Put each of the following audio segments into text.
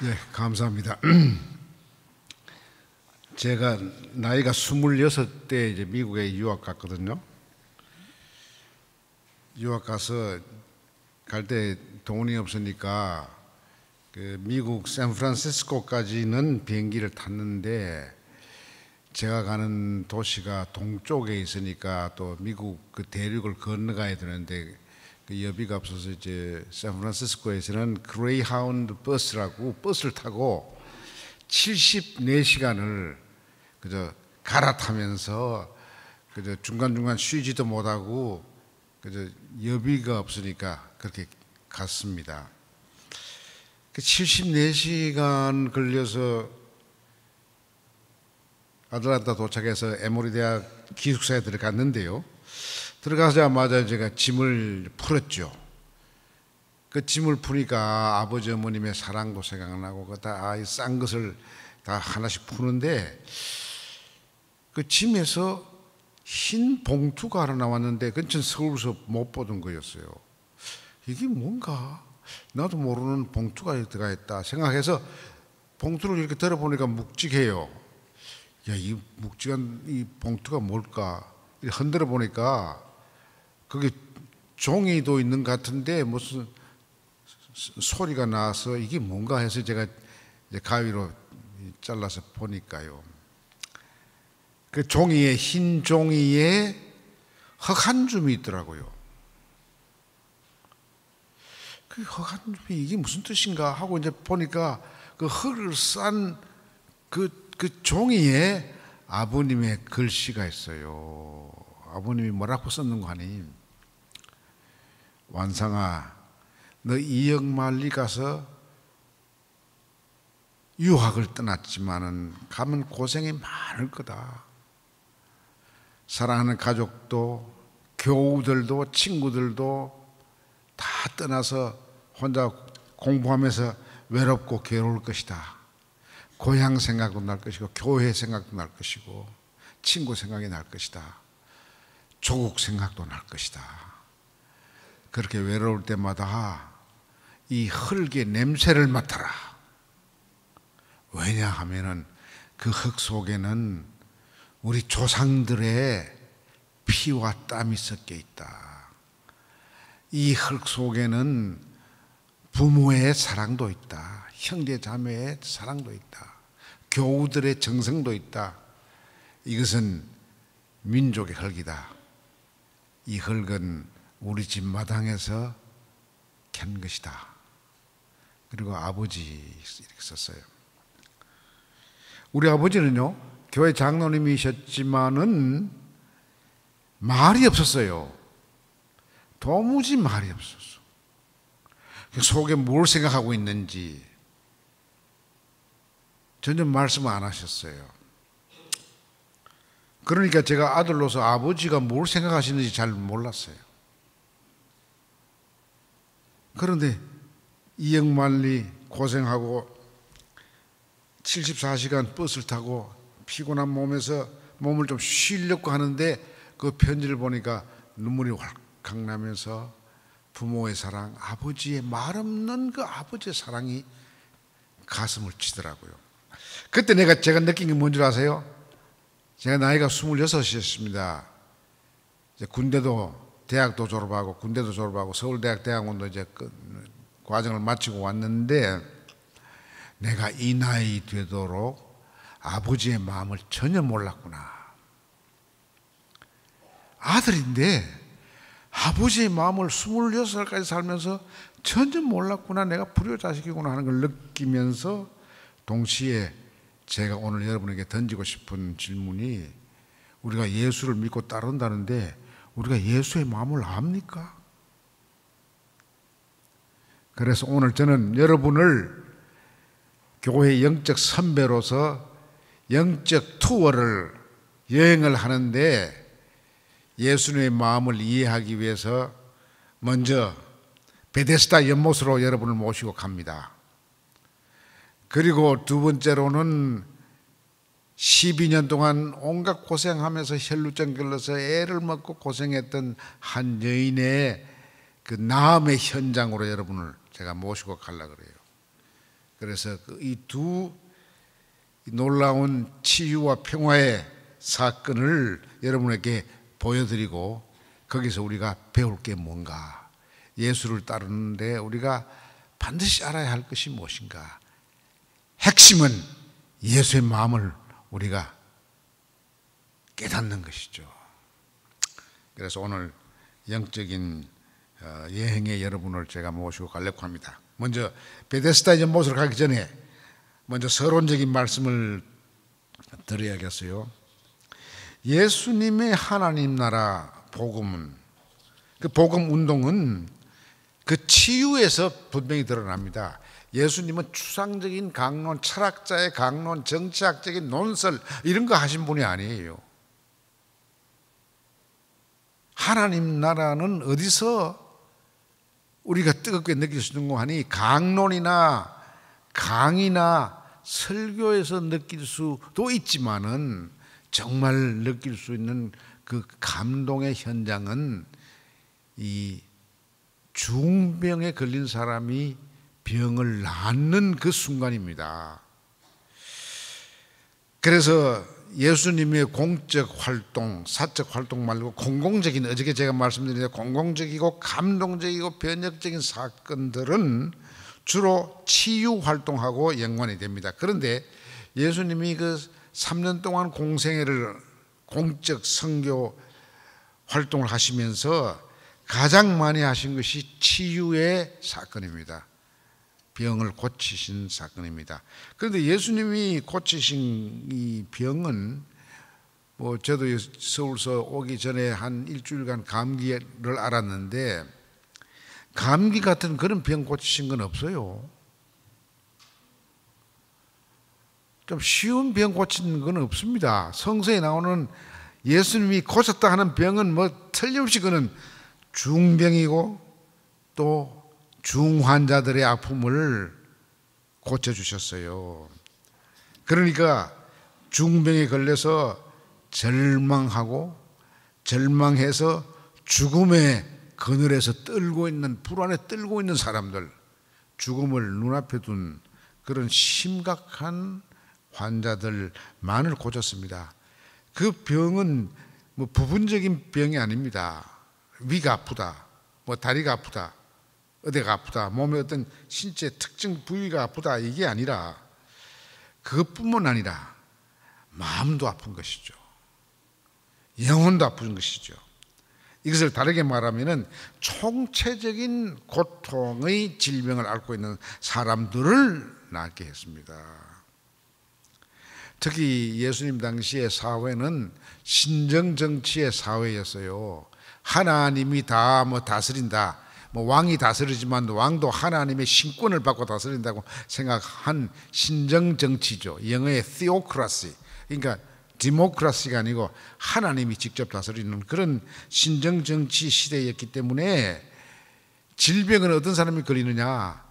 예, 감사합니다. 제가 나이가 26때 이제 미국에 유학 갔거든요. 유학 가서 갈 때 돈이 없으니까 그 미국 샌프란시스코까지는 비행기를 탔는데 제가 가는 도시가 동쪽에 있으니까 또 미국 그 대륙을 건너가야 되는데 그 여비가 없어서 이제 샌프란시스코에서는 그레이하운드 버스라고 버스를 타고 74시간을 그저 갈아타면서 그저 중간중간 쉬지도 못하고 그저 여비가 없으니까 그렇게 갔습니다. 그 74시간 걸려서 아틀란타 도착해서 에모리 대학 기숙사에 들어갔는데요. 들어가자마자 제가 짐을 풀었죠. 그 짐을 푸니까 아버지 어머님의 사랑도 생각나고 그 다 싼 것을 다 하나씩 푸는데 그 짐에서 흰 봉투가 하나 나왔는데 그건 서울서 못 보던 거였어요. 이게 뭔가 나도 모르는 봉투가 들어가 있다 생각해서 봉투를 이렇게 들어보니까 묵직해요. 야, 이 묵직한 이 봉투가 뭘까? 흔들어 보니까 그게 종이도 있는 것 같은데 무슨 소리가 나서 이게 뭔가 해서 제가 이제 가위로 잘라서 보니까요. 그 종이에 흰 종이에 흙 한 줌이 있더라고요. 그 흙 한 줌이 이게 무슨 뜻인가 하고 이제 보니까 그 흙을 싼 그 종이에 아버님의 글씨가 있어요. 아버님이 뭐라고 썼는 거 아니? 완상아, 너 이역만리 가서 유학을 떠났지만은 가면 고생이 많을 거다. 사랑하는 가족도 교우들도 친구들도 다 떠나서 혼자 공부하면서 외롭고 괴로울 것이다. 고향 생각도 날 것이고 교회 생각도 날 것이고 친구 생각이 날 것이다. 조국 생각도 날 것이다. 그렇게 외로울 때마다 이 흙의 냄새를 맡아라. 왜냐하면은 그 흙 속에는 우리 조상들의 피와 땀이 섞여 있다. 이 흙 속에는 부모의 사랑도 있다. 형제 자매의 사랑도 있다. 교우들의 정성도 있다. 이것은 민족의 흙이다. 이 흙은 우리 집 마당에서 캔 것이다. 그리고 아버지 이렇게 썼어요. 우리 아버지는요, 교회 장로님이셨지만은 말이 없었어요. 도무지 말이 없었어. 속에 뭘 생각하고 있는지 전혀 말씀 안 하셨어요. 그러니까 제가 아들로서 아버지가 뭘 생각하시는지 잘 몰랐어요. 그런데 이역만리 고생하고 74시간 버스를 타고 피곤한 몸에서 몸을 좀 쉬려고 하는데 그 편지를 보니까 눈물이 왈칵 나면서 부모의 사랑, 아버지의 말 없는 그 아버지의 사랑이 가슴을 치더라고요. 그때 제가 느낀 게 뭔지 아세요? 제가 나이가 26이었습니다. 이제 군대도 대학도 졸업하고 군대도 졸업하고 서울대학 대학원도 이제 과정을 마치고 왔는데 내가 이 나이 되도록 아버지의 마음을 전혀 몰랐구나. 아들인데 아버지의 마음을 26살까지 살면서 전혀 몰랐구나. 내가 불효자식이구나 하는 걸 느끼면서 동시에 제가 오늘 여러분에게 던지고 싶은 질문이 우리가 예수를 믿고 따른다는데 우리가 예수의 마음을 압니까? 그래서 오늘 저는 여러분을 교회의 영적 선배로서 영적 투어를 여행을 하는데 예수님의 마음을 이해하기 위해서 먼저 베데스다 연못으로 여러분을 모시고 갑니다. 그리고 두 번째로는 12년 동안 온갖 고생하면서 혈루증 걸려서 애를 먹고 고생했던 한 여인의 그 나음의 현장으로 여러분을 제가 모시고 가려고 그래요. 그래서 이 두 놀라운 치유와 평화의 사건을 여러분에게 보여드리고 거기서 우리가 배울 게 뭔가, 예수를 따르는데 우리가 반드시 알아야 할 것이 무엇인가. 핵심은 예수의 마음을 우리가 깨닫는 것이죠. 그래서 오늘 영적인 여행에 여러분을 제가 모시고 가려고 합니다. 먼저 베데스다 연못으로 가기 전에 먼저 서론적인 말씀을 드려야겠어요. 예수님의 하나님 나라 복음은, 그 복음 운동은 그 치유에서 분명히 드러납니다. 예수님은 추상적인 강론, 철학자의 강론, 정치학적인 논설 이런 거 하신 분이 아니에요. 하나님 나라는 어디서 우리가 뜨겁게 느낄 수 있는 거 하니, 강론이나 강의나 설교에서 느낄 수도 있지만은 정말 느낄 수 있는 그 감동의 현장은 이 중병에 걸린 사람이 병을 낫는 그 순간입니다. 그래서 예수님의 공적 활동, 사적 활동 말고 공공적인, 어저께 제가 말씀드린 공공적이고 감동적이고 변혁적인 사건들은 주로 치유 활동하고 연관이 됩니다. 그런데 예수님이 그 3년 동안 공생애를, 공적 선교 활동을 하시면서 가장 많이 하신 것이 치유의 사건입니다. 병을 고치신 사건입니다. 그런데 예수님이 고치신 이 병은, 저도 서울서 오기 전에 한 일주일간 감기를 앓았는데 감기 같은 그런 병 고치신 건 없어요. 좀 쉬운 병 고치는 건 없습니다. 성서에 나오는 예수님이 고쳤다 하는 병은 틀림없이 그는 중병이고 또 중환자들의 아픔을 고쳐주셨어요. 그러니까 중병에 걸려서 절망하고 절망해서 죽음의 그늘에서 떨고 있는, 불안에 떨고 있는 사람들, 죽음을 눈앞에 둔 그런 심각한 환자들만을 고쳤습니다. 그 병은 부분적인 병이 아닙니다. 위가 아프다, 다리가 아프다, 어디가 아프다, 몸의 어떤 신체 특정 부위가 아프다, 이게 아니라 그것뿐만 아니라 마음도 아픈 것이죠. 영혼도 아픈 것이죠. 이것을 다르게 말하면은 총체적인 고통의 질병을 앓고 있는 사람들을 낫게 했습니다. 특히 예수님 당시의 사회는 신정정치의 사회였어요. 하나님이 다 다스린다, 왕이 다스리지만 왕도 하나님의 신권을 받고 다스린다고 생각한 신정정치죠. 영어의 theocracy, 그러니까 디모크라시가 아니고 하나님이 직접 다스리는 그런 신정정치 시대였기 때문에 질병은 어떤 사람이 걸리느냐,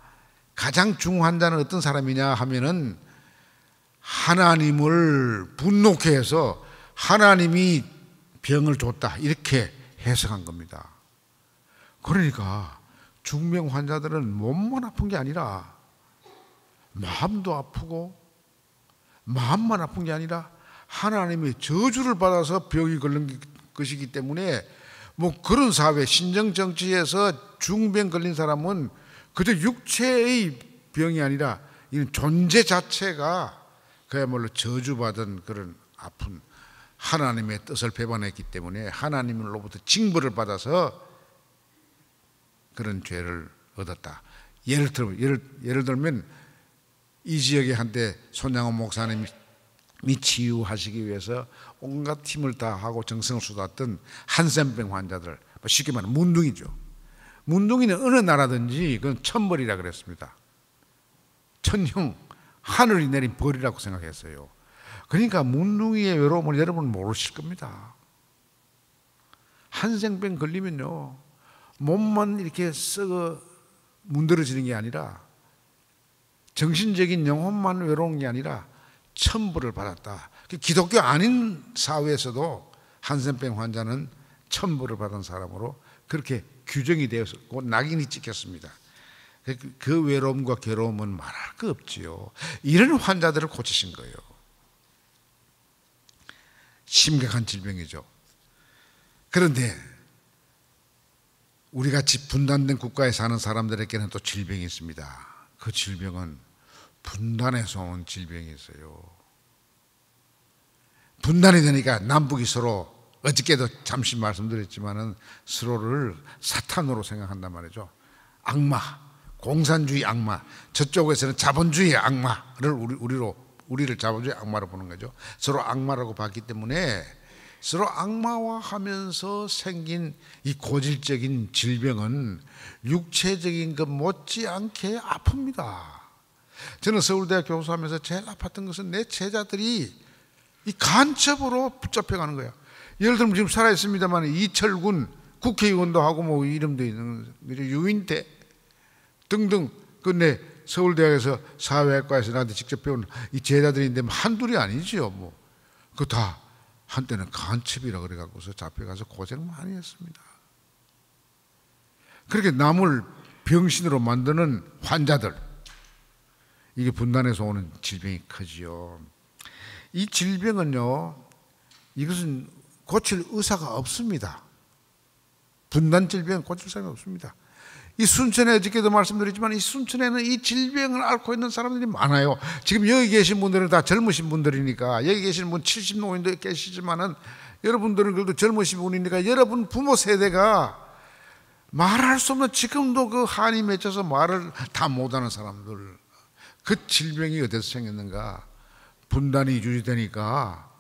가장 중환자는 어떤 사람이냐 하면은 하나님을 분노케 해서 하나님이 병을 줬다, 이렇게 해석한 겁니다. 그러니까 중병 환자들은 몸만 아픈 게 아니라 마음도 아프고, 마음만 아픈 게 아니라 하나님의 저주를 받아서 병이 걸린 것이기 때문에 그런 사회, 신정정치에서 중병 걸린 사람은 그저 육체의 병이 아니라 이 존재 자체가 그야말로 저주받은 그런 아픈, 하나님의 뜻을 배반했기 때문에 하나님으로부터 징벌을 받아서 그런 죄를 얻었다. 예를 들면 이 지역에 한때 손양원 목사님이 치유하시기 위해서 온갖 힘을 다하고 정성을 쏟았던 한센병 환자들, 쉽게 말하면 문둥이죠. 문둥이는 어느 나라든지 그건 천벌이라 그랬습니다. 천형, 하늘이 내린 벌이라고 생각했어요. 그러니까 문둥이의 외로움을 여러분 모르실 겁니다. 한센병 걸리면요, 몸만 이렇게 썩어 문드러지는 게 아니라, 정신적인 영혼만 외로운 게 아니라 천벌을 받았다. 기독교 아닌 사회에서도 한센병 환자는 천벌을 받은 사람으로 그렇게 규정이 되어서 곧 낙인이 찍혔습니다. 그 외로움과 괴로움은 말할 거 없지요. 이런 환자들을 고치신 거예요. 심각한 질병이죠. 그런데 우리같이 분단된 국가에 사는 사람들에게는 또 질병이 있습니다. 그 질병은 분단에서 온 질병이 있어요. 분단이 되니까 남북이 서로, 어저께도 잠시 말씀드렸지만은 서로를 사탄으로 생각한단 말이죠. 악마, 공산주의 악마, 저쪽에서는 자본주의 악마를 우리를 자본주의 악마로 보는 거죠. 서로 악마라고 봤기 때문에 서로 악마화하면서 생긴 이 고질적인 질병은 육체적인 것 못지않게 아픕니다. 저는 서울대학 교수하면서 제일 아팠던 것은 내 제자들이 이 간첩으로 붙잡혀가는 거야. 예를 들면 지금 살아있습니다만 이철군 국회의원도 하고 뭐 이름도 있는 유인태 등등 그 내 서울대학에서 사회학과에서 나한테 직접 배운 이 제자들인데 한둘이 아니지요. 뭐 그 다 한때는 간첩이라 그래갖고서 잡혀가서 고생 많이 했습니다. 그렇게 남을 병신으로 만드는 환자들, 이게 분단에서 오는 질병이 크지요. 이 질병은요, 이것은 고칠 의사가 없습니다. 분단 질병은 고칠 사람이 없습니다. 이 순천에 어저께도 말씀드렸지만 이 순천에는 이 질병을 앓고 있는 사람들이 많아요. 지금 여기 계신 분들은 다 젊으신 분들이니까, 여기 계신 분 70 노인도 계시지만은 여러분들은 그래도 젊으신 분이니까 여러분 부모 세대가 말할 수 없는, 지금도 그 한이 맺혀서 말을 다 못하는 사람들, 그 질병이 어디서 생겼는가? 분단이 유지되니까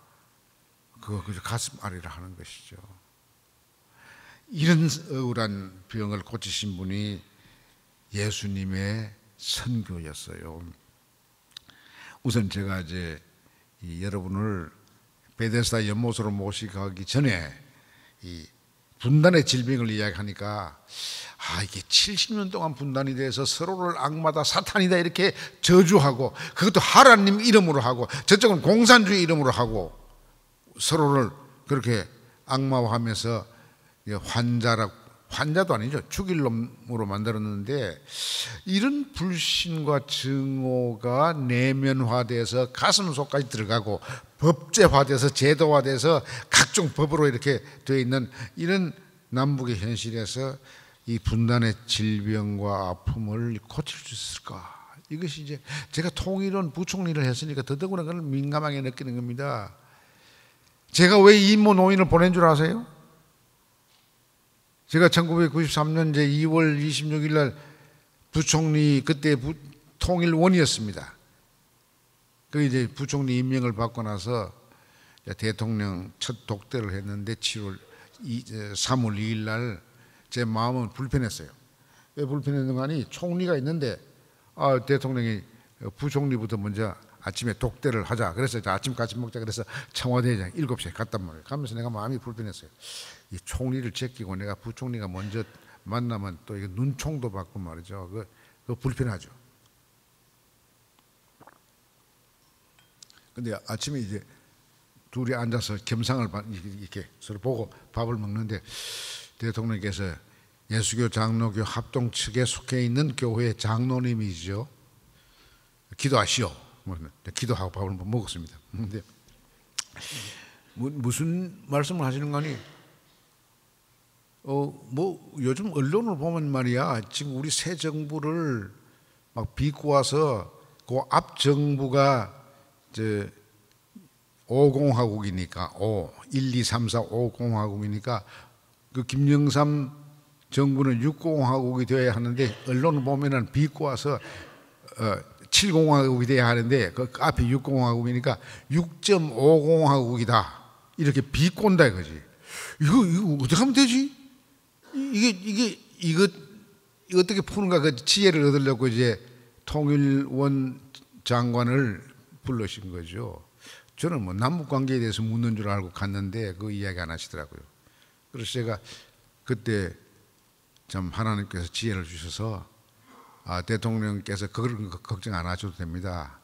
그 가슴 앓으라 하는 것이죠. 이런 억울한 병을 고치신 분이 예수님의 선교였어요. 우선 제가 이제 여러분을 베데스다 연못으로 모시기 전에 이 분단의 질병을 이야기하니까, 이게 70년 동안 분단이 돼서 서로를 악마다 사탄이다 이렇게 저주하고, 그것도 하나님 이름으로 하고 저쪽은 공산주의 이름으로 하고 서로를 그렇게 악마화하면서 환자도 아니죠, 죽일 놈으로 만들었는데, 이런 불신과 증오가 내면화돼서 가슴속까지 들어가고 법제화돼서 제도화돼서 각종 법으로 이렇게 되어 있는 이런 남북의 현실에서 이 분단의 질병과 아픔을 고칠 수 있을까? 이것이 이제 제가 통일원 부총리를 했으니까 더더구나 그걸 민감하게 느끼는 겁니다. 제가 왜 이모 노인을 보낸 줄 아세요? 제가 1993년 2월 26일 날 부총리, 그때 통일원이었습니다. 그 이제 부총리 임명을 받고 나서 대통령 첫 독대를 했는데 3월 2일 날 제 마음은 불편했어요. 왜 불편했는가 하니, 총리가 있는데 대통령이 부총리부터 먼저 아침에 독대를 하자. 그래서 아침 같이 먹자. 그래서 청와대에 7시에 갔단 말이에요. 가면서 내가 마음이 불편했어요. 이 총리를 제끼고 내가 부총리가 먼저 만나면 또 이거 눈총도 받고 말이죠. 그거 불편하죠. 근데 아침에 이제 둘이 앉아서 겸상을 이렇게 서로 보고 밥을 먹는데, 대통령께서 예수교 장로교 합동 측에 속해 있는 교회 장로님이죠. 기도하시오. 기도하고 밥을 먹었습니다. 근데 무슨 말씀을 하시는 거니? 뭐 요즘 언론을 보면 말이야, 지금 우리 새 정부를 막 비꼬아서 그 앞 정부가 5공화국이니까 1, 2, 3, 4, 5공화국이니까 그 김영삼 정부는 6공화국이 되어야 하는데, 언론을 보면은 비꼬아서 7공화국이 되어야 하는데 그 앞에 6공화국이니까 6.5공화국이다 이렇게 비꼰다 이거지. 이거 어떻게 하면 되지? 이거 어떻게 푸는가, 그 지혜를 얻으려고 이제 통일원 장관을 불러신 거죠. 저는 뭐 남북 관계에 대해서 묻는 줄 알고 갔는데 그 이야기 안 하시더라고요. 그래서 제가 그때 참 하나님께서 지혜를 주셔서, 대통령께서 그걸 걱정 안 하셔도 됩니다.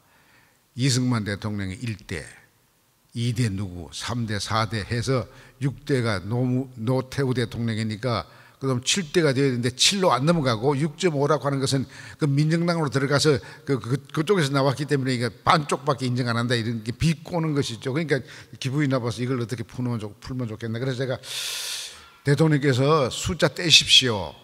이승만 대통령이 1대, 2대 누구, 3대, 4대 해서 6대가 노태우 대통령이니까 그다음 7대가 되어야 되는데 7로 안 넘어가고 6.5라고 하는 것은 그 민정당으로 들어가서 그쪽에서 나왔기 때문에 이게 반쪽밖에 인정 안 한다 이런 게 비꼬는 것이죠. 그러니까 기분이 나빠서 이걸 어떻게 풀면 좋겠나. 그래서 제가 대통령께서 숫자 떼십시오.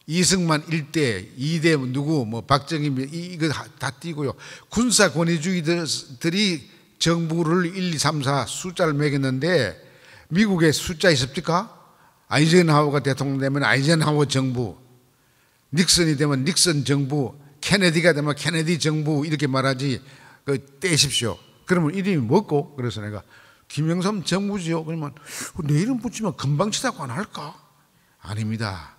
이승만 1대, 2대 누구 뭐 박정희 이거 다 띄고요. 군사 권위주의들이 정부를 1, 2, 3, 4 숫자를 매겼는데 미국에 숫자 있습니까? 아이젠하워가 대통령 되면 아이젠하워 정부, 닉슨이 되면 닉슨 정부, 케네디가 되면 케네디 정부 이렇게 말하지. 떼십시오. 그러면 이름이 뭐고? 그래서 내가 김영삼 정부지요. 그러면 내 이름 붙이면 금방 치다고 안 할까? 아닙니다.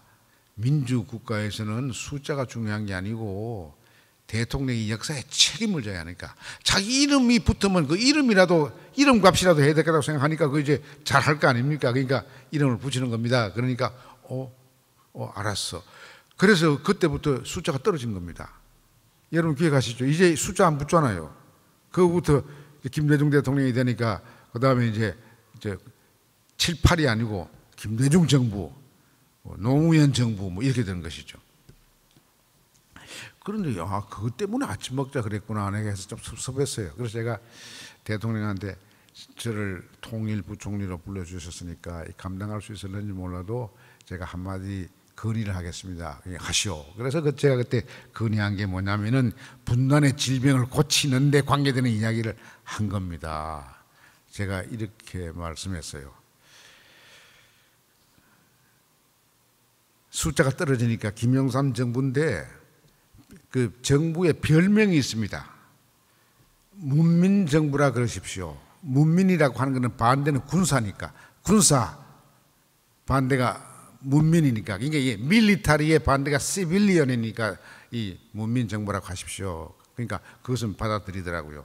민주국가에서는 숫자가 중요한 게 아니고 대통령이 역사에 책임을 져야 하니까 자기 이름이 붙으면 그 이름 값이라도 해야 될 거라고 생각하니까 그 이제 잘할 거 아닙니까? 그러니까 이름을 붙이는 겁니다. 그러니까 알았어. 그래서 그때부터 숫자가 떨어진 겁니다. 여러분 기억하시죠? 이제 숫자 안 붙잖아요. 그거부터 김대중 대통령이 되니까 그 다음에 이제 7, 8이 아니고 김대중 정부, 노무현 정부 뭐 이렇게 되는 것이죠. 그런데 그것 때문에 아침 먹자 그랬구나 내가 해서 좀 섭섭했어요. 그래서 제가 대통령한테 저를 통일부총리로 불러주셨으니까 감당할 수 있을는지 몰라도 제가 한마디 건의를 하겠습니다. 하시오. 그래서 제가 그때 건의한 게 뭐냐면은 분단의 질병을 고치는 데 관계되는 이야기를 한 겁니다. 제가 이렇게 말씀했어요. 숫자가 떨어지니까 김영삼 정부인데 그 정부의 별명이 있습니다. 문민정부라 그러십시오. 문민이라고 하는 것은 반대는 군사니까 군사 반대가 문민이니까 이게 밀리타리의 반대가 시빌리언이니까 이 문민정부라고 하십시오. 그러니까 그것은 받아들이더라고요.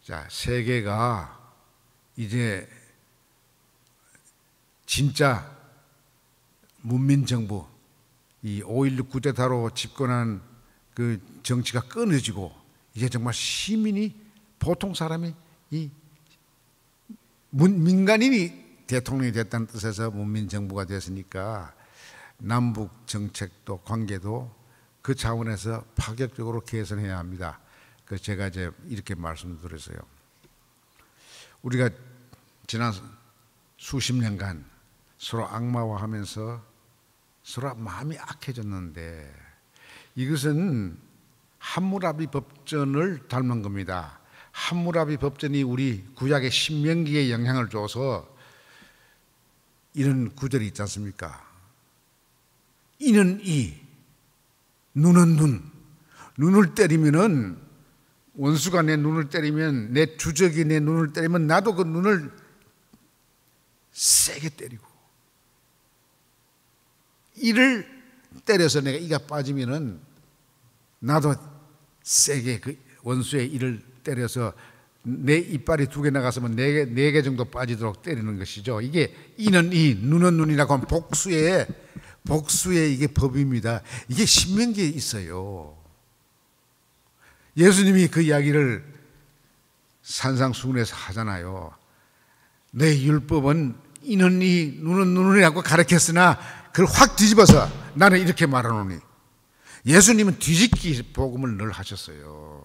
자, 세계가 이제 진짜 문민정부 이 5.16 쿠데타로 집권한 그 정치가 끊어지고 이제 정말 시민이 보통 사람이 이 민간인이 대통령이 됐다는 뜻에서 문민정부가 됐으니까 남북 정책도 관계도 그 차원에서 파격적으로 개선해야 합니다. 그래서 제가 이제 이렇게 말씀드렸어요. 우리가 지난 수십 년간 서로 악마화하면서 서로 마음이 악해졌는데 이것은 함무라비 법전을 닮은 겁니다. 함무라비 법전이 우리 구약의 신명기에 영향을 줘서 이런 구절이 있지 않습니까? 이는 이, 눈은 눈. 눈을 때리면은 원수가 내 눈을 때리면 내 주적이 내 눈을 때리면 나도 그 눈을 세게 때리고 이를 때려서 내가 이가 빠지면은 나도 세게 그 원수의 이를 때려서 내 이빨이 2개 나갔으면 4개 정도 빠지도록 때리는 것이죠. 이게 이는 이, 눈은 눈이라고 하면 복수의 이게 법입니다. 이게 신명기에 있어요. 예수님이 그 이야기를 산상수훈에서 하잖아요. 내 율법은 이는 이, 눈은 눈이라고 가르쳤으나 그걸 확 뒤집어서 나는 이렇게 말하노니. 예수님은 뒤집기 복음을 늘 하셨어요.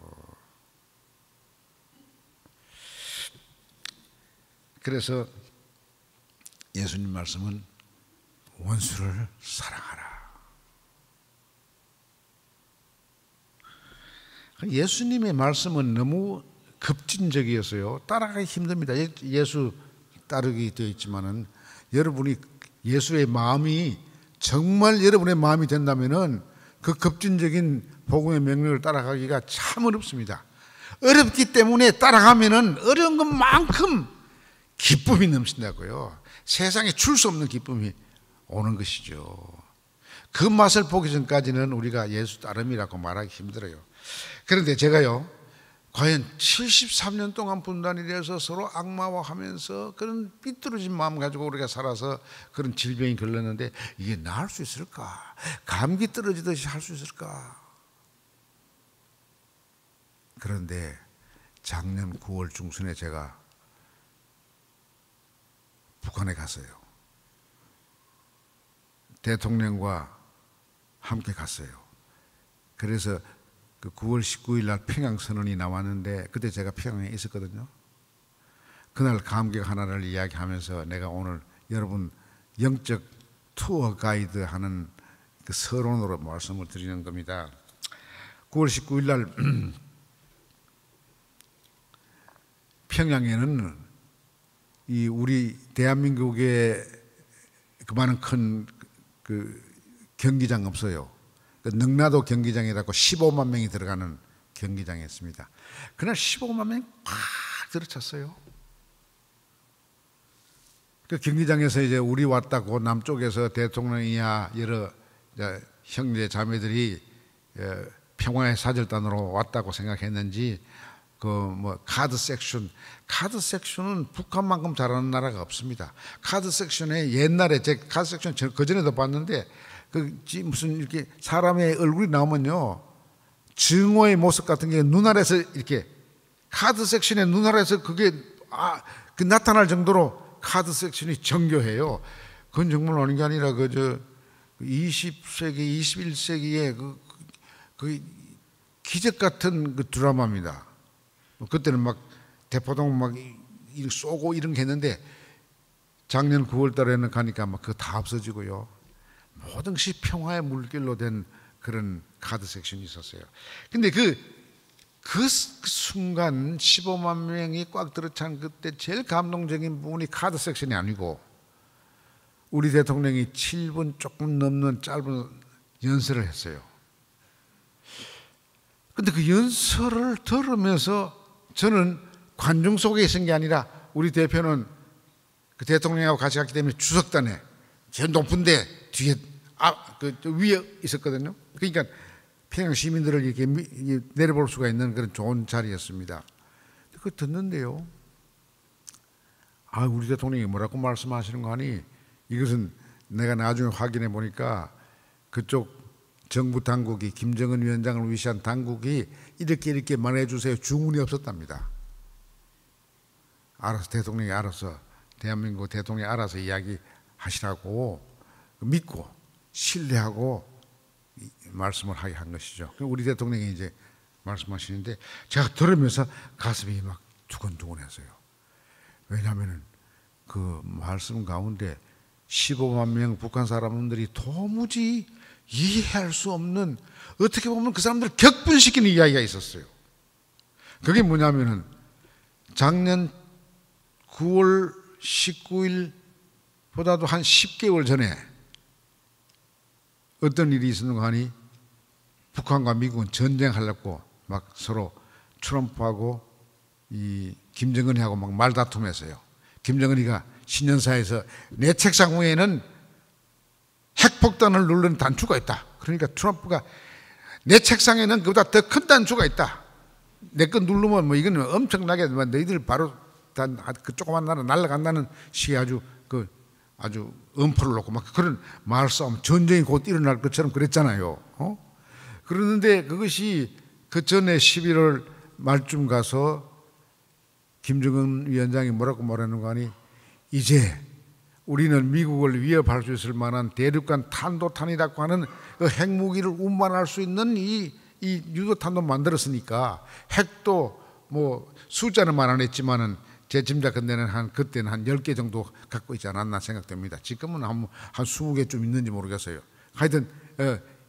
그래서 예수님 말씀은 원수를 사랑하라. 예수님의 말씀은 너무 급진적이었어요. 따라가기 힘듭니다. 예수 따르기 되어 있지만은 여러분이 예수의 마음이 정말 여러분의 마음이 된다면은 그 급진적인 복음의 명령을 따라가기가 참 어렵습니다. 어렵기 때문에 따라가면은 어려운 것만큼 기쁨이 넘친다고요. 세상에 줄 수 없는 기쁨이 오는 것이죠. 그 맛을 보기 전까지는 우리가 예수 따름이라고 말하기 힘들어요. 그런데 제가요, 과연 73년 동안 분단이 되어서 서로 악마화하면서 그런 삐뚤어진 마음 가지고 우리가 살아서 그런 질병이 걸렸는데 이게 나을 수 있을까? 감기 떨어지듯이 할 수 있을까? 그런데 작년 9월 중순에 제가 북한에 갔어요. 대통령과 함께 갔어요. 그래서 그 9월 19일 날 평양선언이 나왔는데 그때 제가 평양에 있었거든요. 그날 감격 하나를 이야기하면서 내가 오늘 여러분 영적 투어 가이드 하는 그 서론으로 말씀을 드리는 겁니다. 9월 19일 날 평양에는 이 우리 대한민국의 그만한 큰 그 경기장 없어요. 그 능라도 경기장이라고 15만 명이 들어가는 경기장이었습니다. 그날 15만 명이 팍 들어찼어요. 그 경기장에서 이제 우리 왔다고 남쪽에서 대통령이야 여러 형제 자매들이 평화의 사절단으로 왔다고 생각했는지 그 뭐 카드 섹션은 북한만큼 잘하는 나라가 없습니다. 카드 섹션에 옛날에 제 카드 섹션 그 전에도 봤는데 그 무슨 이렇게 사람의 얼굴이 나오면요 증오의 모습 같은 게 눈 아래서 이렇게 카드 섹션의 눈 아래서 그게 그 나타날 정도로 카드 섹션이 정교해요. 그건 정말 어느 게 아니라 그저 20세기, 21세기의 그 기적 같은 그 드라마입니다. 그때는 막 대포동 막 쏘고 이런 게 했는데 작년 9월 달에는 가니까 막 그거 다 없어지고요. 모든 것이 평화의 물결로 된 그런 카드 섹션이 있었어요. 근데 그 순간 15만 명이 꽉 들어찬 그때 제일 감동적인 부분이 카드 섹션이 아니고 우리 대통령이 7분 조금 넘는 짧은 연설을 했어요. 근데 그 연설을 들으면서 저는 관중 속에 있은 게 아니라 우리 대표는 그 대통령하고 같이 갔기 때문에 주석단에 제일 높은데 뒤에 그 위에 있었거든요. 그러니까 평양 시민들을 이렇게 내려볼 수가 있는 그런 좋은 자리였습니다. 그거 듣는데요. 우리 대통령이 뭐라고 말씀하시는 거 아니? 이것은 내가 나중에 확인해 보니까 그쪽 정부 당국이 김정은 위원장을 위시한 당국이 이렇게 말해주세요 주문이 없었답니다. 알아서 대통령이 알아서 대한민국 대통령이 알아서 이야기하시라고 믿고 신뢰하고 말씀을 하게 한 것이죠. 우리 대통령이 이제 말씀하시는데 제가 들으면서 가슴이 막 두근두근했어요. 왜냐하면 그 말씀 가운데 15만 명 북한 사람들이 도무지 이해할 수 없는 어떻게 보면 그 사람들을 격분시키는 이야기가 있었어요. 그게 뭐냐면은 작년 9월 19일보다도 한 10개월 전에 어떤 일이 있었는가 하니 북한과 미국은 전쟁하려고 막 서로 트럼프하고 이 김정은이하고 막 말다툼했어요. 김정은이가 신년사에서 내 책상 위에는 핵폭탄을 누르는 단추가 있다. 그러니까 트럼프가 내 책상에는 그보다 더 큰 단추가 있다. 내 거 누르면 뭐 이거는 엄청나게 너희들 바로 그 조그만 나라 날아간다는 식의 아주 엄포를 놓고 막 그런 말싸움, 전쟁이 곧 일어날 것처럼 그랬잖아요. 그러는데 그것이 그 전에 11월 말쯤 가서 김정은 위원장이 뭐라고 말하는 거 아니? 이제 우리는 미국을 위협할 수 있을 만한 대륙간 탄도탄이라고 하는 그 핵무기를 운반할 수 있는 이 유도탄도 만들었으니까 핵도 뭐 숫자는 말 안 했지만은 제 짐작컨대는 그때는 한 10개 정도 갖고 있지 않았나 생각됩니다. 지금은 한 20개쯤 있는지 모르겠어요. 하여튼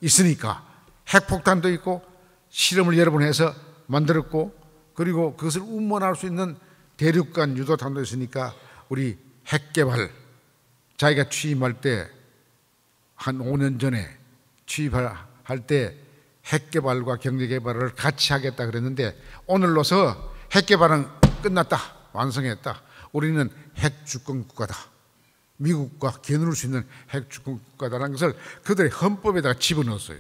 있으니까 핵폭탄도 있고 실험을 여러 번 해서 만들었고 그리고 그것을 운반할 수 있는 대륙간 유도탄도 있으니까 우리 핵개발 자기가 취임할 때 한 5년 전에 취임할 때 핵개발과 경제개발을 같이 하겠다 그랬는데 오늘로서 핵개발은 끝났다. 완성했다. 우리는 핵주권 국가다. 미국과 겨누를 수 있는 핵주권 국가다라는 것을 그들의 헌법에다가 집어넣었어요.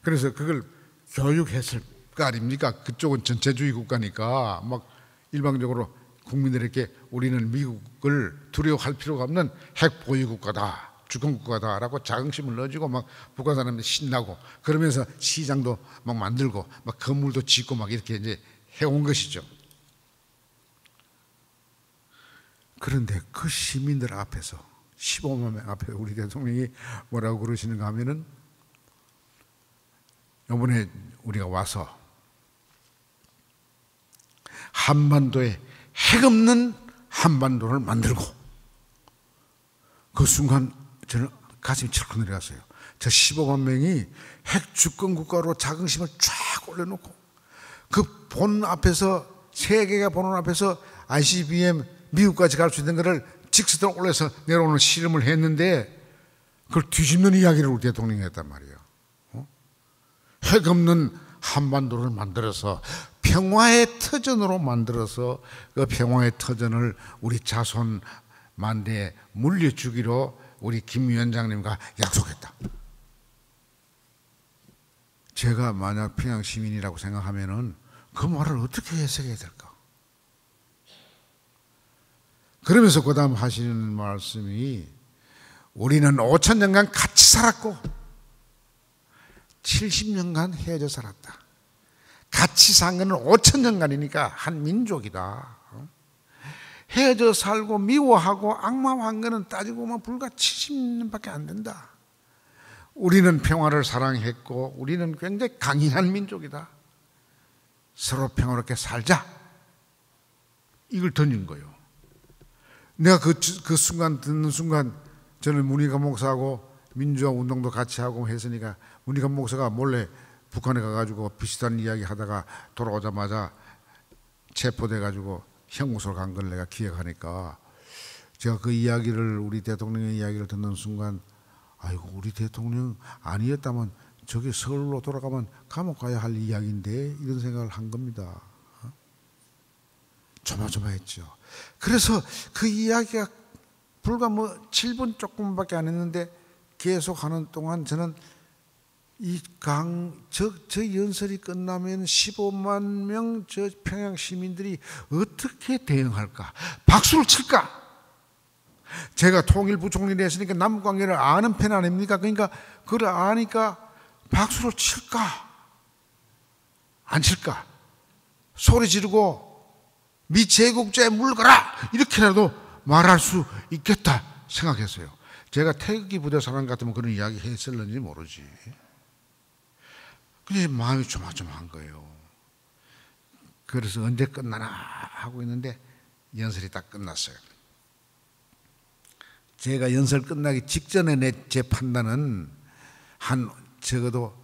그래서 그걸 교육했을 거 아닙니까? 그쪽은 전체주의 국가니까 막 일방적으로 국민들에게 우리는 미국을 두려워할 필요가 없는 핵 보유 국가다, 주권 국가다라고 자긍심을 넣어주고 막 북한 사람들이 신나고 그러면서 시장도 막 만들고 막 건물도 짓고 막 이렇게 이제 해온 것이죠. 그런데 그 시민들 앞에서 15만 명 앞에 우리 대통령이 뭐라고 그러시는가 하면은, 이번에 우리가 와서 한반도에 핵 없는 한반도를 만들고, 그 순간 저는 가슴이 철컥 내려갔어요. 저 15만 명이 핵 주권 국가로 자긍심을 쫙 올려놓고, 그 본 앞에서, 세계가 보는 앞에서 ICBM 미국까지 갈 수 있는 것을 직스로 올려서 내려오는 실험을 했는데, 그걸 뒤집는 이야기를 우리 대통령이 했단 말이에요. 핵 없는 한반도를 만들어서 평화의 터전으로 만들어서 그 평화의 터전을 우리 자손 만대에 물려주기로 우리 김 위원장님과 약속했다. 제가 만약 평양 시민이라고 생각하면은 그 말을 어떻게 해석해야 될까? 그러면서 그 다음 하시는 말씀이, 우리는 5,000년간 같이 살았고 70년간 헤어져 살았다. 같이 산 거는 5,000년간이니까 한 민족이다. 헤어져 살고 미워하고 악마한 거는 따지고 보면 불과 70년밖에 안 된다. 우리는 평화를 사랑했고 우리는 굉장히 강인한 민족이다. 서로 평화롭게 살자. 이걸 던진 거예요. 내가 그 순간 듣는 순간, 저는 문희관 목사하고 민주화 운동도 같이 하고 했으니까 문희관 목사가 몰래 북한에 가가지고 비슷한 이야기 하다가 돌아오자마자 체포돼가지고 형무소로 간 걸 내가 기억하니까, 제가 그 이야기를, 우리 대통령의 이야기를 듣는 순간, 아이고 우리 대통령 아니었다면 저게 서울로 돌아가면 감옥 가야 할 이야기인데, 이런 생각을 한 겁니다. 조마조마했죠. 그래서 그 이야기가 불과 7분 조금밖에 안 했는데 계속 하는 동안 저는 저 연설이 끝나면 15만 명 저 평양 시민들이 어떻게 대응할까? 박수를 칠까? 제가 통일부총리를 했으니까 남북관계를 아는 편 아닙니까? 그러니까 그걸 아니까 박수를 칠까? 안 칠까? 소리 지르고 미제국주의에 물거라! 이렇게라도 말할 수 있겠다 생각했어요. 제가 태극기 부대 사람 같으면 그런 이야기 했을는지 모르지. 근데 마음이 조마조마한 거예요. 그래서 언제 끝나나 하고 있는데 연설이 딱 끝났어요. 제가 연설 끝나기 직전에 제 판단은 적어도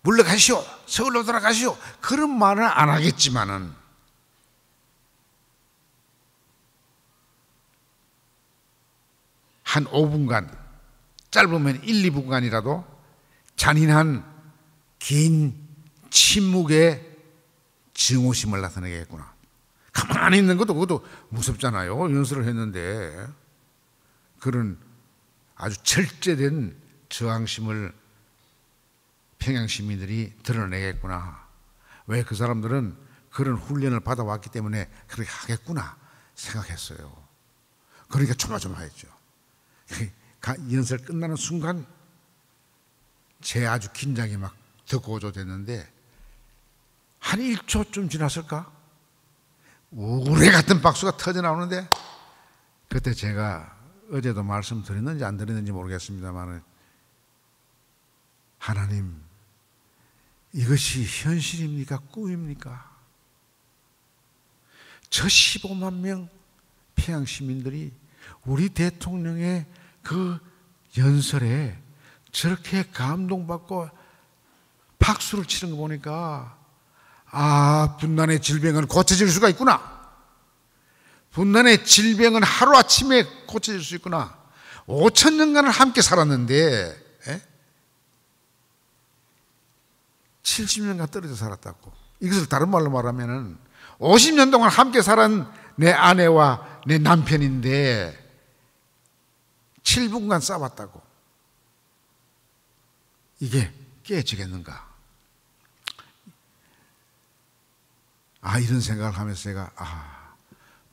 물러가시오, 서울로 돌아가시오, 그런 말은 안 하겠지만은 한 5분간, 짧으면 1, 2분간이라도 잔인한 긴 침묵의 증오심을 나타내겠구나. 가만히 있는 것도 그것도 무섭잖아요. 연설을 했는데. 그런 아주 철저된 저항심을 평양 시민들이 드러내겠구나. 왜 그 사람들은 그런 훈련을 받아왔기 때문에 그렇게 하겠구나 생각했어요. 그러니까 조마조마했죠. 연설 끝나는 순간 제 아주 긴장이 막 더 고조됐는데, 한 1초쯤 지났을까? 우레 같은 박수가 터져 나오는데, 그때 제가 어제도 말씀드렸는지 안 드렸는지 모르겠습니다만, 하나님, 이것이 현실입니까? 꿈입니까? 저 15만 명 평양 시민들이 우리 대통령의 그 연설에 저렇게 감동받고 박수를 치는 거 보니까, 아, 분단의 질병은 고쳐질 수가 있구나. 분단의 질병은 하루아침에 고쳐질 수 있구나. 5,000년간을 함께 살았는데 70년간 떨어져 살았다고. 이것을 다른 말로 말하면 50년 동안 함께 살은 내 아내와 내 남편인데 7분간 싸웠다고. 이게 깨지겠는가? 이런 생각을 하면서 제가,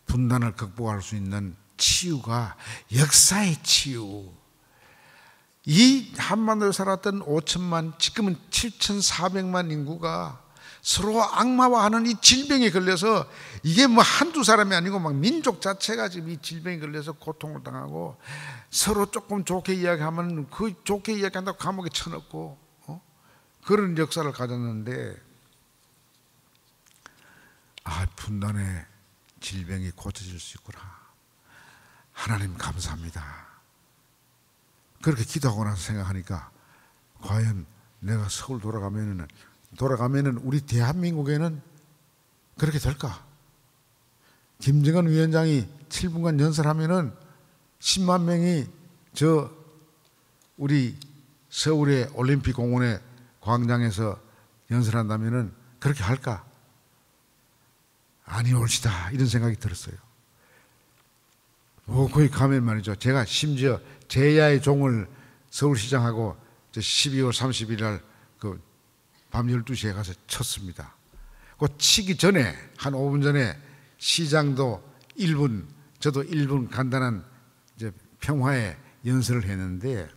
분단을 극복할 수 있는 치유가 역사의 치유. 이 한반도에 살았던 5천만, 지금은 7,400만 인구가 서로 악마와 하는 이 질병에 걸려서 이게 뭐 한두 사람이 아니고 막 민족 자체가 지금 이 질병에 걸려서 고통을 당하고 서로 조금 좋게 이야기하면 그 좋게 이야기한다고 감옥에 쳐넣고 그런 역사를 가졌는데 분단의 질병이 고쳐질 수 있구나. 하나님 감사합니다. 그렇게 기도하고 나서 생각하니까 과연 내가 서울 돌아가면은 우리 대한민국에는 그렇게 될까? 김정은 위원장이 7분간 연설하면은 10만 명이 우리 서울의 올림픽 공원의 광장에서 연설한다면은 그렇게 할까? 아니 옳시다 이런 생각이 들었어요. 거기 가면 말이죠. 제가 심지어 제야의 종을 서울시장하고 12월 30일 날 밤 12시에 가서 쳤습니다. 그 치기 전에 한 5분 전에 시장도 1분, 저도 1분 간단한 평화의 연설을 했는데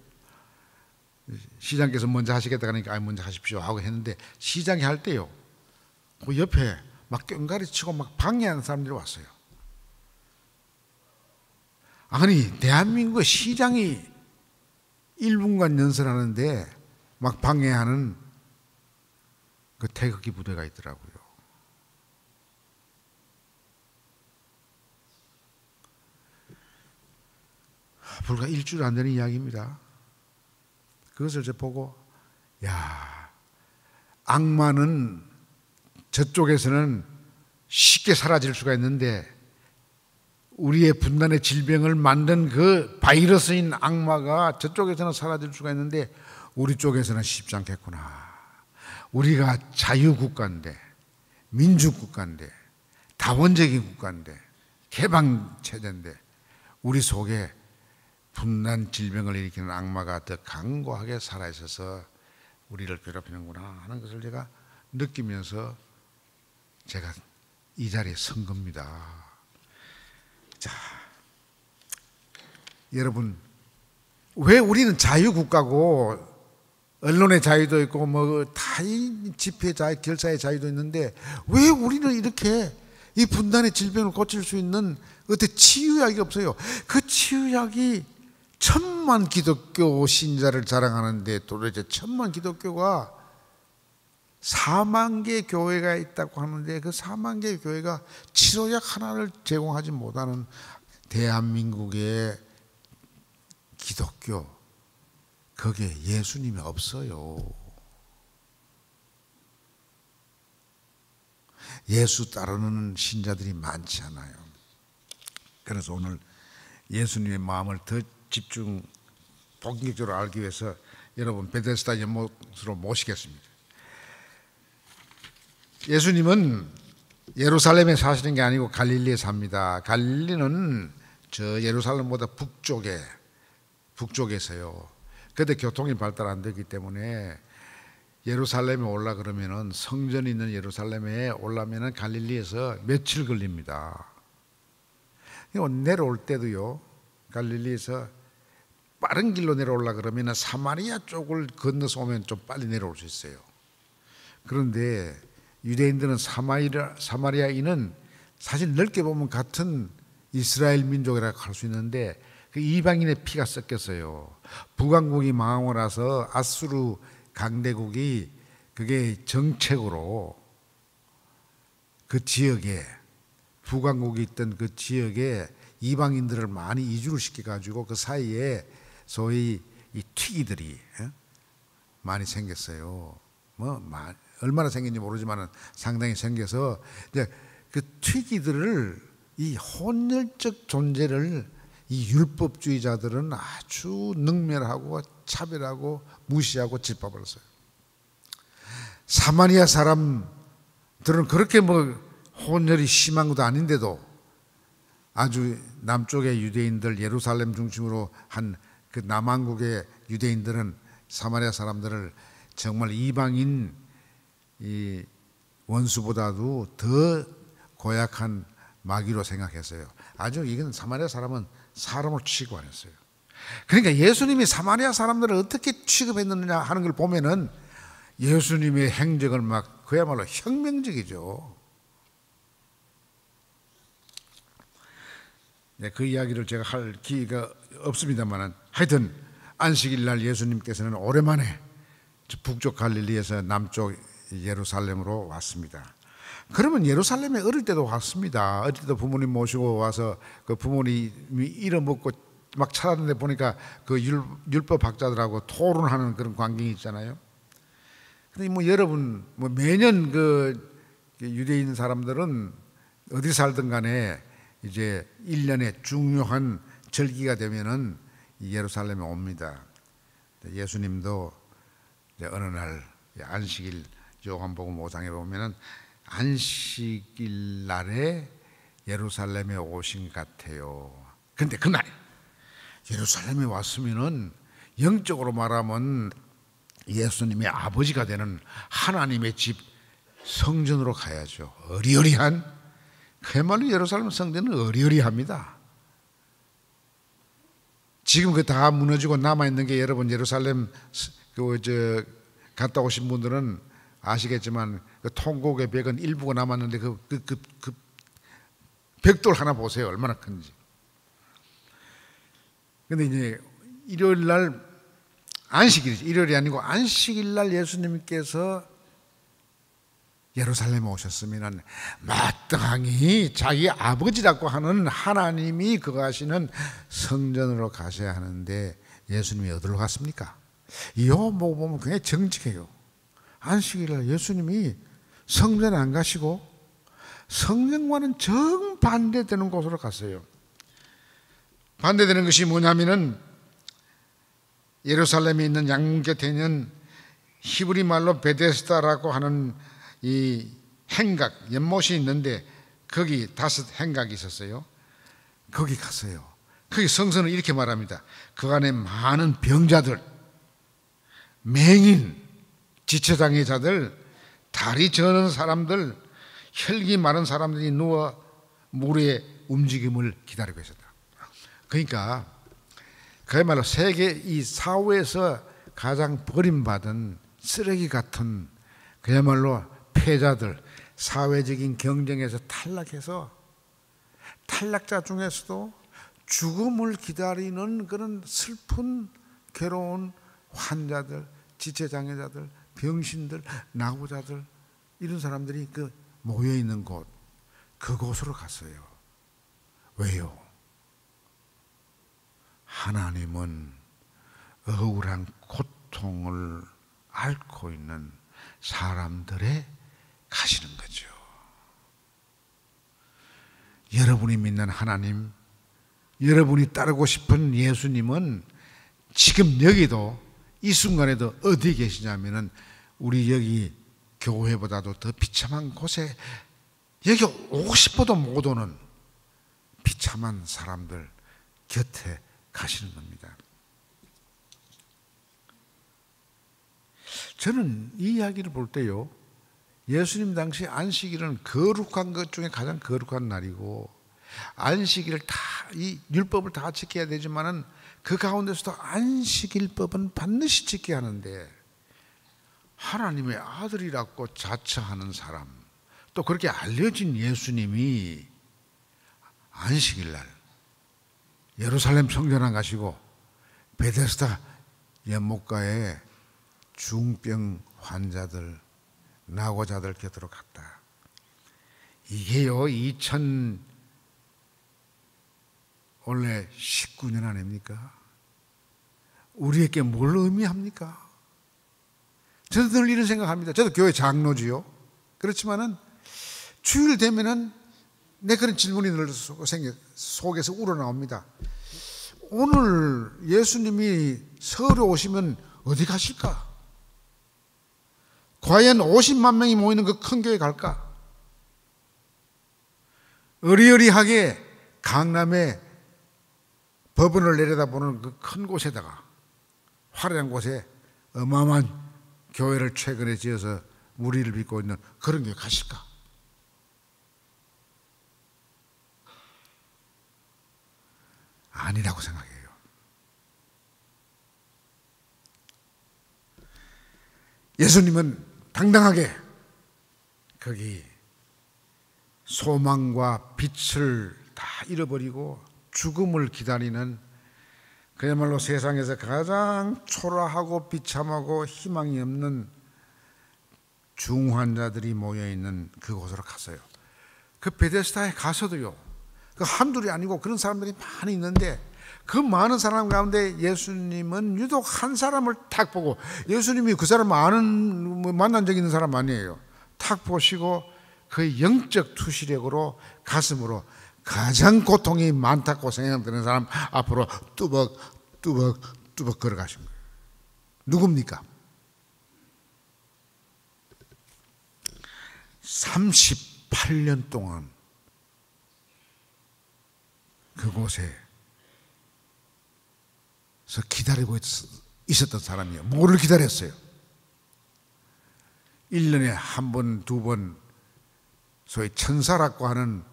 시장께서 먼저 하시겠다 하니까 먼저 하십시오 하고 했는데 시장이 할 때요. 그 옆에 막 꽹가리 치고 막 방해하는 사람들이 왔어요. 아니 대한민국의 시장이 1분간 연설하는데 막 방해하는 그 태극기 부대가 있더라고요. 불과 일주일 안 되는 이야기입니다. 그것을 저 보고 악마는 저쪽에서는 쉽게 사라질 수가 있는데 우리의 분단의 질병을 만든 그 바이러스인 악마가 저쪽에서는 사라질 수가 있는데 우리 쪽에서는 쉽지 않겠구나. 우리가 자유국가인데 민주국가인데 다원적인 국가인데 개방체제인데 우리 속에 분단 질병을 일으키는 악마가 더 강고하게 살아있어서 우리를 괴롭히는구나 하는 것을 제가 느끼면서 제가 이 자리에 선 겁니다. 자, 여러분 왜 우리는 자유국가고 언론의 자유도 있고 다 집회 자유, 결사의 자유도 있는데 왜 우리는 이렇게 이 분단의 질병을 고칠 수 있는 어떤 치유약이 없어요? 그 치유약이 1000만 기독교 신자를 자랑하는데 도대체 1000만 기독교가 4만 개 교회가 있다고 하는데 그 4만 개 교회가 치료약 하나를 제공하지 못하는 대한민국의 기독교, 거기에 예수님이 없어요. 예수 따르는 신자들이 많지 않아요. 그래서 오늘 예수님의 마음을 더 본격적으로 알기 위해서 여러분 베데스다 연못으로 모시겠습니다. 예수님은 예루살렘에 사시는 게 아니고 갈릴리에 삽니다. 갈릴리는 저 예루살렘보다 북쪽에서요. 그때 교통이 발달 안 되기 때문에 예루살렘에 올라 그러면은 성전이 있는 예루살렘에 올라면은 갈릴리에서 며칠 걸립니다. 내려올 때도요. 갈릴리에서 빠른 길로 내려올라 그러면은 사마리아 쪽을 건너서 오면 좀 빨리 내려올 수 있어요. 그런데 유대인들은 사마리아인은 사실 넓게 보면 같은 이스라엘 민족이라고 할 수 있는데 그 이방인의 피가 섞였어요. 북왕국이 망하고 나서 아수르 강대국이 그게 정책으로 그 지역에 북왕국이 있던 그 지역에 이방인들을 많이 이주를 시켜가지고 그 사이에 소위 이 튀기들이 많이 생겼어요. 얼마나 생긴지 모르지만 상당히 생겨서 이제 그 튀기들을 이 혼혈적 존재를 이 율법주의자들은 아주 능멸하고 차별하고 무시하고 짓밟았어요. 사마리아 사람들은 그렇게 혼혈이 심한 것도 아닌데도 아주 남쪽의 유대인들 예루살렘 중심으로 한 그 남왕국의 유대인들은 사마리아 사람들을 정말 이방인 이 원수보다도 더 고약한 마귀로 생각했어요. 아주 이건 사마리아 사람은 사람을 취급 안 했어요. 그러니까 예수님이 사마리아 사람들을 어떻게 취급했느냐 하는 걸 보면은 예수님의 행적을 막 그야말로 혁명적이죠. 네, 그 이야기를 제가 할 기회가 없습니다만 하여튼 안식일 날 예수님께서는 오랜만에 북쪽 갈릴리에서 남쪽 예루살렘으로 왔습니다. 그러면 예루살렘에 어릴 때도 왔습니다. 어릴 때도 부모님 모시고 와서 그 부모님이 잃어먹고 막 찾았는데 보니까 그 율법 학자들하고 토론하는 그런 광경이 있잖아요. 근데 뭐 여러분 뭐 매년 그 유대인 사람들은 어디 살든 간에 이제 1년에 중요한 절기가 되면은 예루살렘에 옵니다. 예수님도 이제 어느 날 안식일 요한복음 5장에 보면은 안식일 날에 예루살렘에 오신 것 같아요. 근데 그날 예루살렘에 왔으면은 영적으로 말하면 예수님의 아버지가 되는 하나님의 집 성전으로 가야죠. 어리어리한, 그야말로 예루살렘 성전은 어리어리합니다. 지금 그 다 무너지고 남아있는 게 여러분 예루살렘 갔다 오신 분들은 아시겠지만 그 통곡의 벽은 일부가 남았는데 그 벽돌 하나 보세요. 얼마나 큰지. 근데 이제 일요일 날 안식일이죠. 일요일이 아니고 안식일 날 예수님께서 예루살렘에 오셨으면 마땅히 자기 아버지라고 하는 하나님이 거하시는 성전으로 가셔야 하는데 예수님이 어디로 갔습니까? 이 요한복음 보면 굉장히 정직해요. 안식일날 예수님이 성전에 안 가시고 성전과는 정반대되는 곳으로 갔어요. 반대되는 것이 뭐냐면은 예루살렘에 있는 양문 곁에 있는 히브리 말로 베데스다라고 하는 이 행각, 연못이 있는데 거기 5 행각이 있었어요. 거기 갔어요. 거기 성서는 이렇게 말합니다. 그 안에 많은 병자들, 맹인, 지체장애자들, 다리 저는 사람들, 혈기 마른 사람들이 누워 물의 움직임을 기다리고 있었다. 그러니까 그야말로 세계 이 사회에서 가장 버림받은 쓰레기 같은 그야말로 패자들, 사회적인 경쟁에서 탈락해서 탈락자 중에서도 죽음을 기다리는 그런 슬픈 괴로운 환자들, 지체장애자들, 병신들, 낙오자들, 이런 사람들이 그 모여 있는 곳, 그곳으로 갔어요. 왜요? 하나님은 억울한 고통을 앓고 있는 사람들의 가시는 거죠. 여러분이 믿는 하나님, 여러분이 따르고 싶은 예수님은 지금 여기도 이 순간에도 어디 계시냐면은 우리 여기 교회보다도 더 비참한 곳에 여기 오고 싶어도 못 오는 비참한 사람들 곁에 가시는 겁니다. 저는 이 이야기를 볼 때요, 예수님 당시 안식일은 거룩한 것 중에 가장 거룩한 날이고 안식일을 다, 이 율법을 다 지켜야 되지만은 그 가운데서도 안식일법은 반드시 지켜야 하는데 하나님의 아들이라고 자처하는 사람, 또 그렇게 알려진 예수님이 안식일날 예루살렘 성전 안 가시고 베데스다 연못가에 중병 환자들, 낙오자들 곁으로 갔다. 이게요, 원래 19년 아닙니까? 우리에게 뭘 의미합니까? 저도 늘 이런 생각합니다. 저도 교회 장로지요. 그렇지만은 주일 되면은 내 그런 질문이 늘 속에서 우러나옵니다. 오늘 예수님이 서울에 오시면 어디 가실까? 과연 50만 명이 모이는 그 큰 교회 갈까? 어리어리하게 강남에 법원을 내려다보는 그 큰 곳에다가 화려한 곳에 어마어마한 교회를 최근에 지어서 무리를 빚고 있는 그런 교회 가실까? 아니라고 생각해요. 예수님은 당당하게 거기 소망과 빛을 다 잃어버리고 죽음을 기다리는, 그야말로 세상에서 가장 초라하고 비참하고 희망이 없는 중환자들이 모여있는 그곳으로 갔어요. 그 베데스다에 가서도요, 그 한둘이 아니고 그런 사람들이 많이 있는데, 그 많은 사람 가운데 예수님은 유독 한 사람을 탁 보고, 예수님이 그 사람 만난 적 있는 사람 아니에요. 탁 보시고 그 영적 투시력으로 가슴으로 가장 고통이 많다고 생각되는 사람 앞으로 뚜벅 걸어가신 거예요. 누굽니까? 38년 동안 그곳에서 기다리고 있었던 사람이에요. 뭐를 기다렸어요? 1년에 한 번, 두 번 소위 천사라고 하는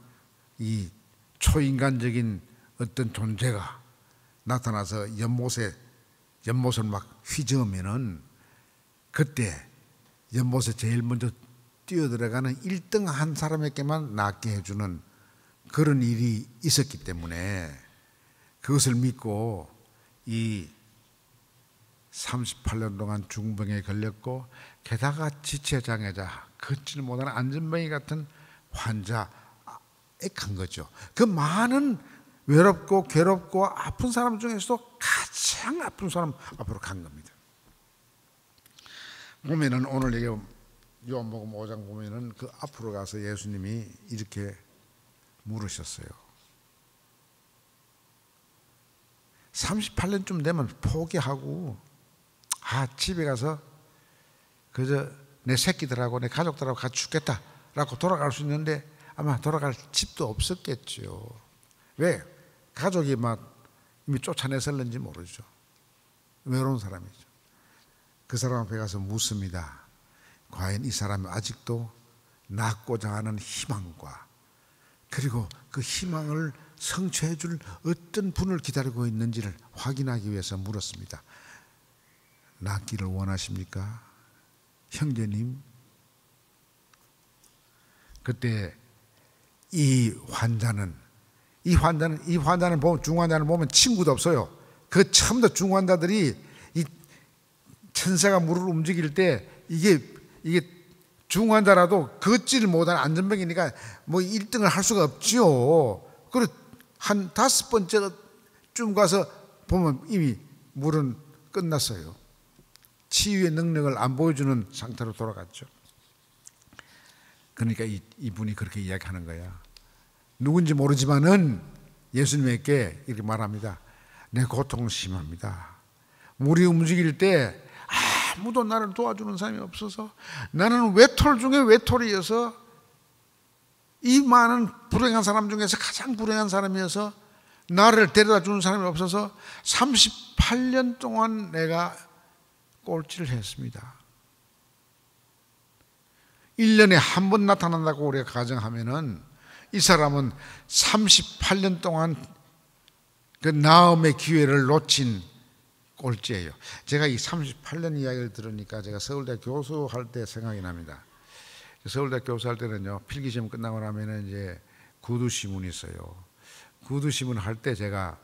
이 초인간적인 어떤 존재가 나타나서 연못을 막 휘저으면은, 그때 연못에 제일 먼저 뛰어들어가는 1등 한 사람에게만 낫게 해주는 그런 일이 있었기 때문에, 그것을 믿고 이 38년 동안 중병에 걸렸고 게다가 지체장애자, 걷지를 못하는 안전뱅이 같은 환자에 간 거죠. 그 많은 외롭고 괴롭고 아픈 사람 중에서도 가장 아픈 사람 앞으로 간 겁니다. 보면은 오늘 요한복음 5장 보면은 그 앞으로 가서 예수님이 이렇게 물으셨어요. 38년쯤 되면 포기하고 집에 가서 그저 내 새끼들하고 내 가족들하고 같이 죽겠다라고 돌아갈 수 있는데, 아마 돌아갈 집도 없었겠죠. 왜? 가족이 막 이미 쫓아내설는지 모르죠. 외로운 사람이죠. 그 사람 앞에 가서 묻습니다. 과연 이 사람이 아직도 낳고자 하는 희망과, 그리고 그 희망을 성취해 줄 어떤 분을 기다리고 있는지를 확인하기 위해서 물었습니다. 낳기를 원하십니까? 형제님. 그때 이 환자는 보면, 중환자는 보면 친구도 없어요. 그 처음부터 중환자들이 이 천사가 물을 움직일 때 이게 중환자라도 걷지를 못하는 안전병이니까 뭐 1등을 할 수가 없죠. 그리고 한 5번째쯤 가서 보면 이미 물은 끝났어요. 치유의 능력을 안 보여주는 상태로 돌아갔죠. 그러니까 이분이 그렇게 이야기하는 거야. 누군지 모르지만은 예수님에게 이렇게 말합니다. 내 고통은 심합니다. 물이 움직일 때 아무도 나를 도와주는 사람이 없어서, 나는 외톨 중에 외톨이어서, 이 많은 불행한 사람 중에서 가장 불행한 사람이어서 나를 데려다 주는 사람이 없어서 38년 동안 내가 꼴찌를 했습니다. 1년에 한 번 나타난다고 우리가 가정하면은, 이 사람은 38년 동안 그 나음의 기회를 놓친 꼴찌예요. 제가 이 38년 이야기를 들으니까 제가 서울대 교수할 때 생각이 납니다. 서울대 교수할 때는요, 필기시험 끝나고 나면은 이제 구두시문이 있어요. 구두시문 할 때 제가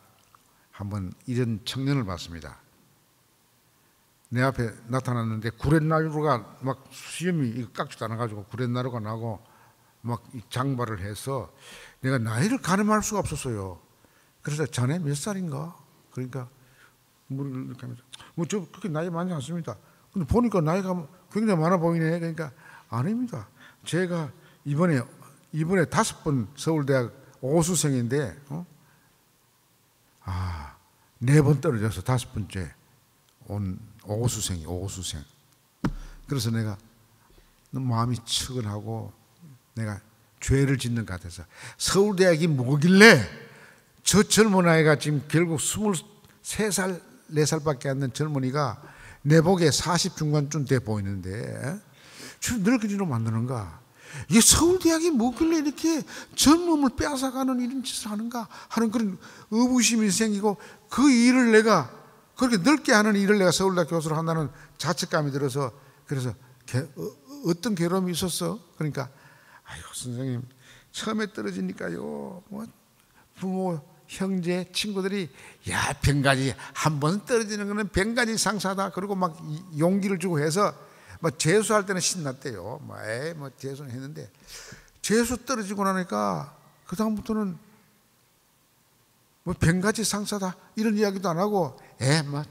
한번 이런 청년을 봤습니다. 내 앞에 나타났는데 구렛나루가 막 수염이 깍지도 안 나가지고 구렛나루가 나고 막 장발을 해서 내가 나이를 가늠할 수가 없었어요. 그래서 자네 몇 살인가? 그러니까 물을 이렇게 하면서 저 그렇게 나이 많지 않습니다. 근데 보니까 나이가 굉장히 많아 보이네. 그러니까 아닙니다. 제가 이번에 5번 서울대학 오수생인데 4번 떨어져서 5번째 온 오수생. 그래서 내가 마음이 측은하고 내가 죄를 짓는 것 같아서, 서울대학이 뭐길래 저 젊은 아이가 지금 결국 23살, 4살밖에 안 된 젊은이가 내복에 40 중반쯤 돼 보이는데 늙은이로 만드는가? 이게 서울대학이 뭐길래 이렇게 젊음을 빼앗아가는 이런 짓을 하는가 하는 그런 의구심이 생기고, 그 일을 내가 그렇게 넓게 하는 일을 내가 서울대 교수로 한다는 자책감이 들어서 그래서 어떤 괴로움이 있었어? 그러니까 아유 선생님 처음에 떨어지니까요 뭐 부모 형제 친구들이 야 병가지 한 번 떨어지는 거는 병가지 상사다 그리고 막 용기를 주고 해서 뭐 재수할 때는 신났대요. 뭐 재수는 했는데 재수 떨어지고 나니까 그 다음부터는 뭐 병가지 상사다 이런 이야기도 안 하고 뭐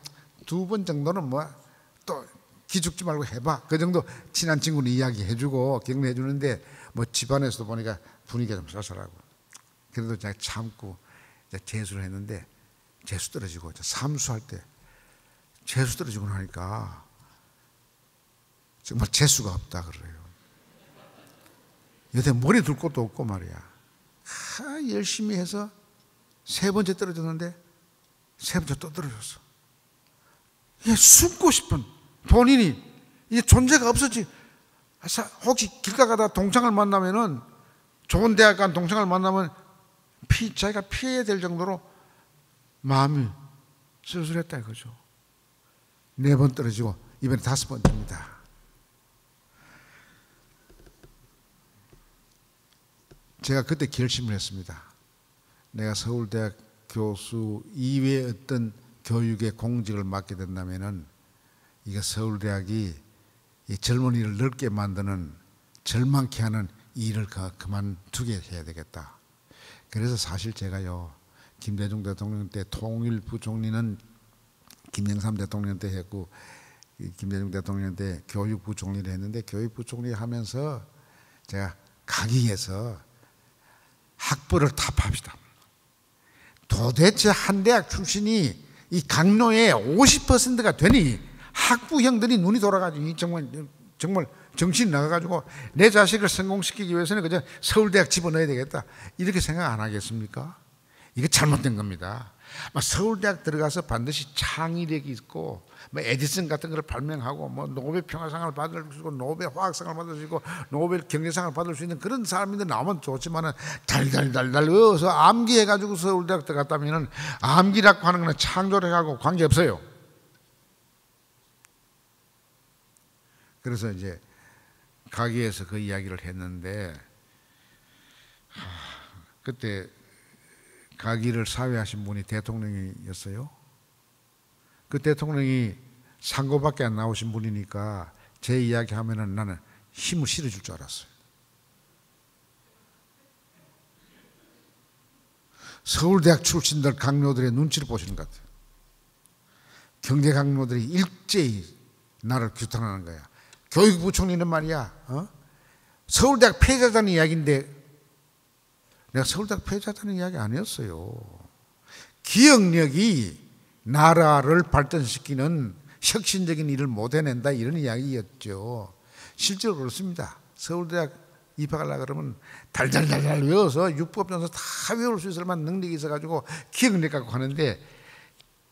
2번 정도는 뭐 또 기죽지 말고 해봐 그 정도 친한 친구는 이야기해주고 격려해주는데 뭐 집안에서도 보니까 분위기가 좀 쌀쌀하고 그래도 제가 참고 재수를 했는데 재수 떨어지고 삼수할 때 재수 떨어지고 나니까 정말 재수가 없다 그래요. 여태 머리 둘 곳도 없고 말이야. 열심히 해서 3번째 떨어졌는데 3번째 또 떨어졌어. 숨고 싶은 본인이 이제 존재가 없었지. 혹시 길 가다가 동창을 만나면은 좋은 대학 간 동창을 만나면 자기가 피해야 될 정도로 마음이 쓸쓸했다 이거죠. 4번 떨어지고 이번에 5번째입니다. 제가 그때 결심을 했습니다. 내가 서울대학 교수 이외의 어떤 교육의 공직을 맡게 된다면은 이거 서울대학이 이 젊은이를 넓게 만드는 절망케 하는 이 일을 그만두게 해야 되겠다. 그래서 사실 제가요 김대중 대통령 때 통일부총리는 김영삼 대통령 때 했고 김대중 대통령 때 교육부 총리를 했는데 교육부 총리 하면서 제가 강의해서 학벌을 탑합시다. 도대체 한 대학 출신이 이 강로의 50%가 되니 학부형들이 눈이 돌아가지고 정말 정신이 나가가지고 내 자식을 성공시키기 위해서는 그저 서울대학 집어넣어야 되겠다 이렇게 생각 안 하겠습니까? 이게 잘못된 겁니다. 서울대학 들어가서 반드시 창의력이 있고 에디슨 같은 걸 발명하고 노벨 평화상을 받을 수 있고 노벨 화학상을 받을 수 있고 노벨 경제상을 받을 수 있는 그런 사람인데 나오면 좋지만은 달달달달 외워서 암기해가지고 서울대학 들어갔다면은 암기라고 하는 거는 창조력하고 관계없어요. 그래서 이제 가기에서 그 이야기를 했는데 그때 가기를 사회하신 분이 대통령이었어요. 그 대통령이 상고밖에 안 나오신 분이니까 제 이야기 하면은 나는 힘을 실어줄 줄 알았어요. 서울대학 출신들 강요들의 눈치를 보시는 것 같아요. 경제 강요들이 일제히 나를 규탄하는 거야. 교육부 총리는 말이야 서울대학 폐지하자는 이야기인데 내가 서울대학 폐지하자는 이야기 아니었어요. 기억력이 나라를 발전시키는 혁신적인 일을 못 해낸다 이런 이야기였죠. 실제로 그렇습니다. 서울대학 입학하려고 그러면 달달달달 외워서 육법전서 다 외울 수 있을 만한 능력이 있어가지고 기억력 갖고 하는데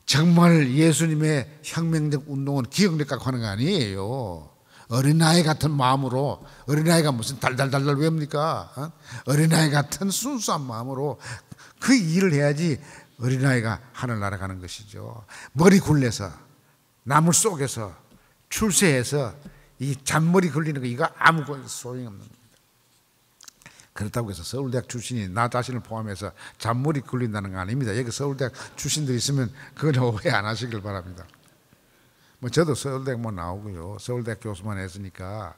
정말 예수님의 혁명적 운동은 기억력 갖고 하는 거 아니에요. 어린아이 같은 마음으로 어린아이가 무슨 달달달달 외웁니까? 어린아이 같은 순수한 마음으로 그 일을 해야지 어린아이가 하늘 날아가는 것이죠. 머리 굴려서 나물 속에서 출세해서 이 잔머리 걸리는 거 이거 아무 소용없는 겁니다. 그렇다고 해서 서울대학 출신이 나 자신을 포함해서 잔머리 걸린다는 거 아닙니다. 여기 서울대학 출신들이 있으면 그건 오해 안 하시길 바랍니다. 저도 서울대학 나오고요. 서울대학 교수만 했으니까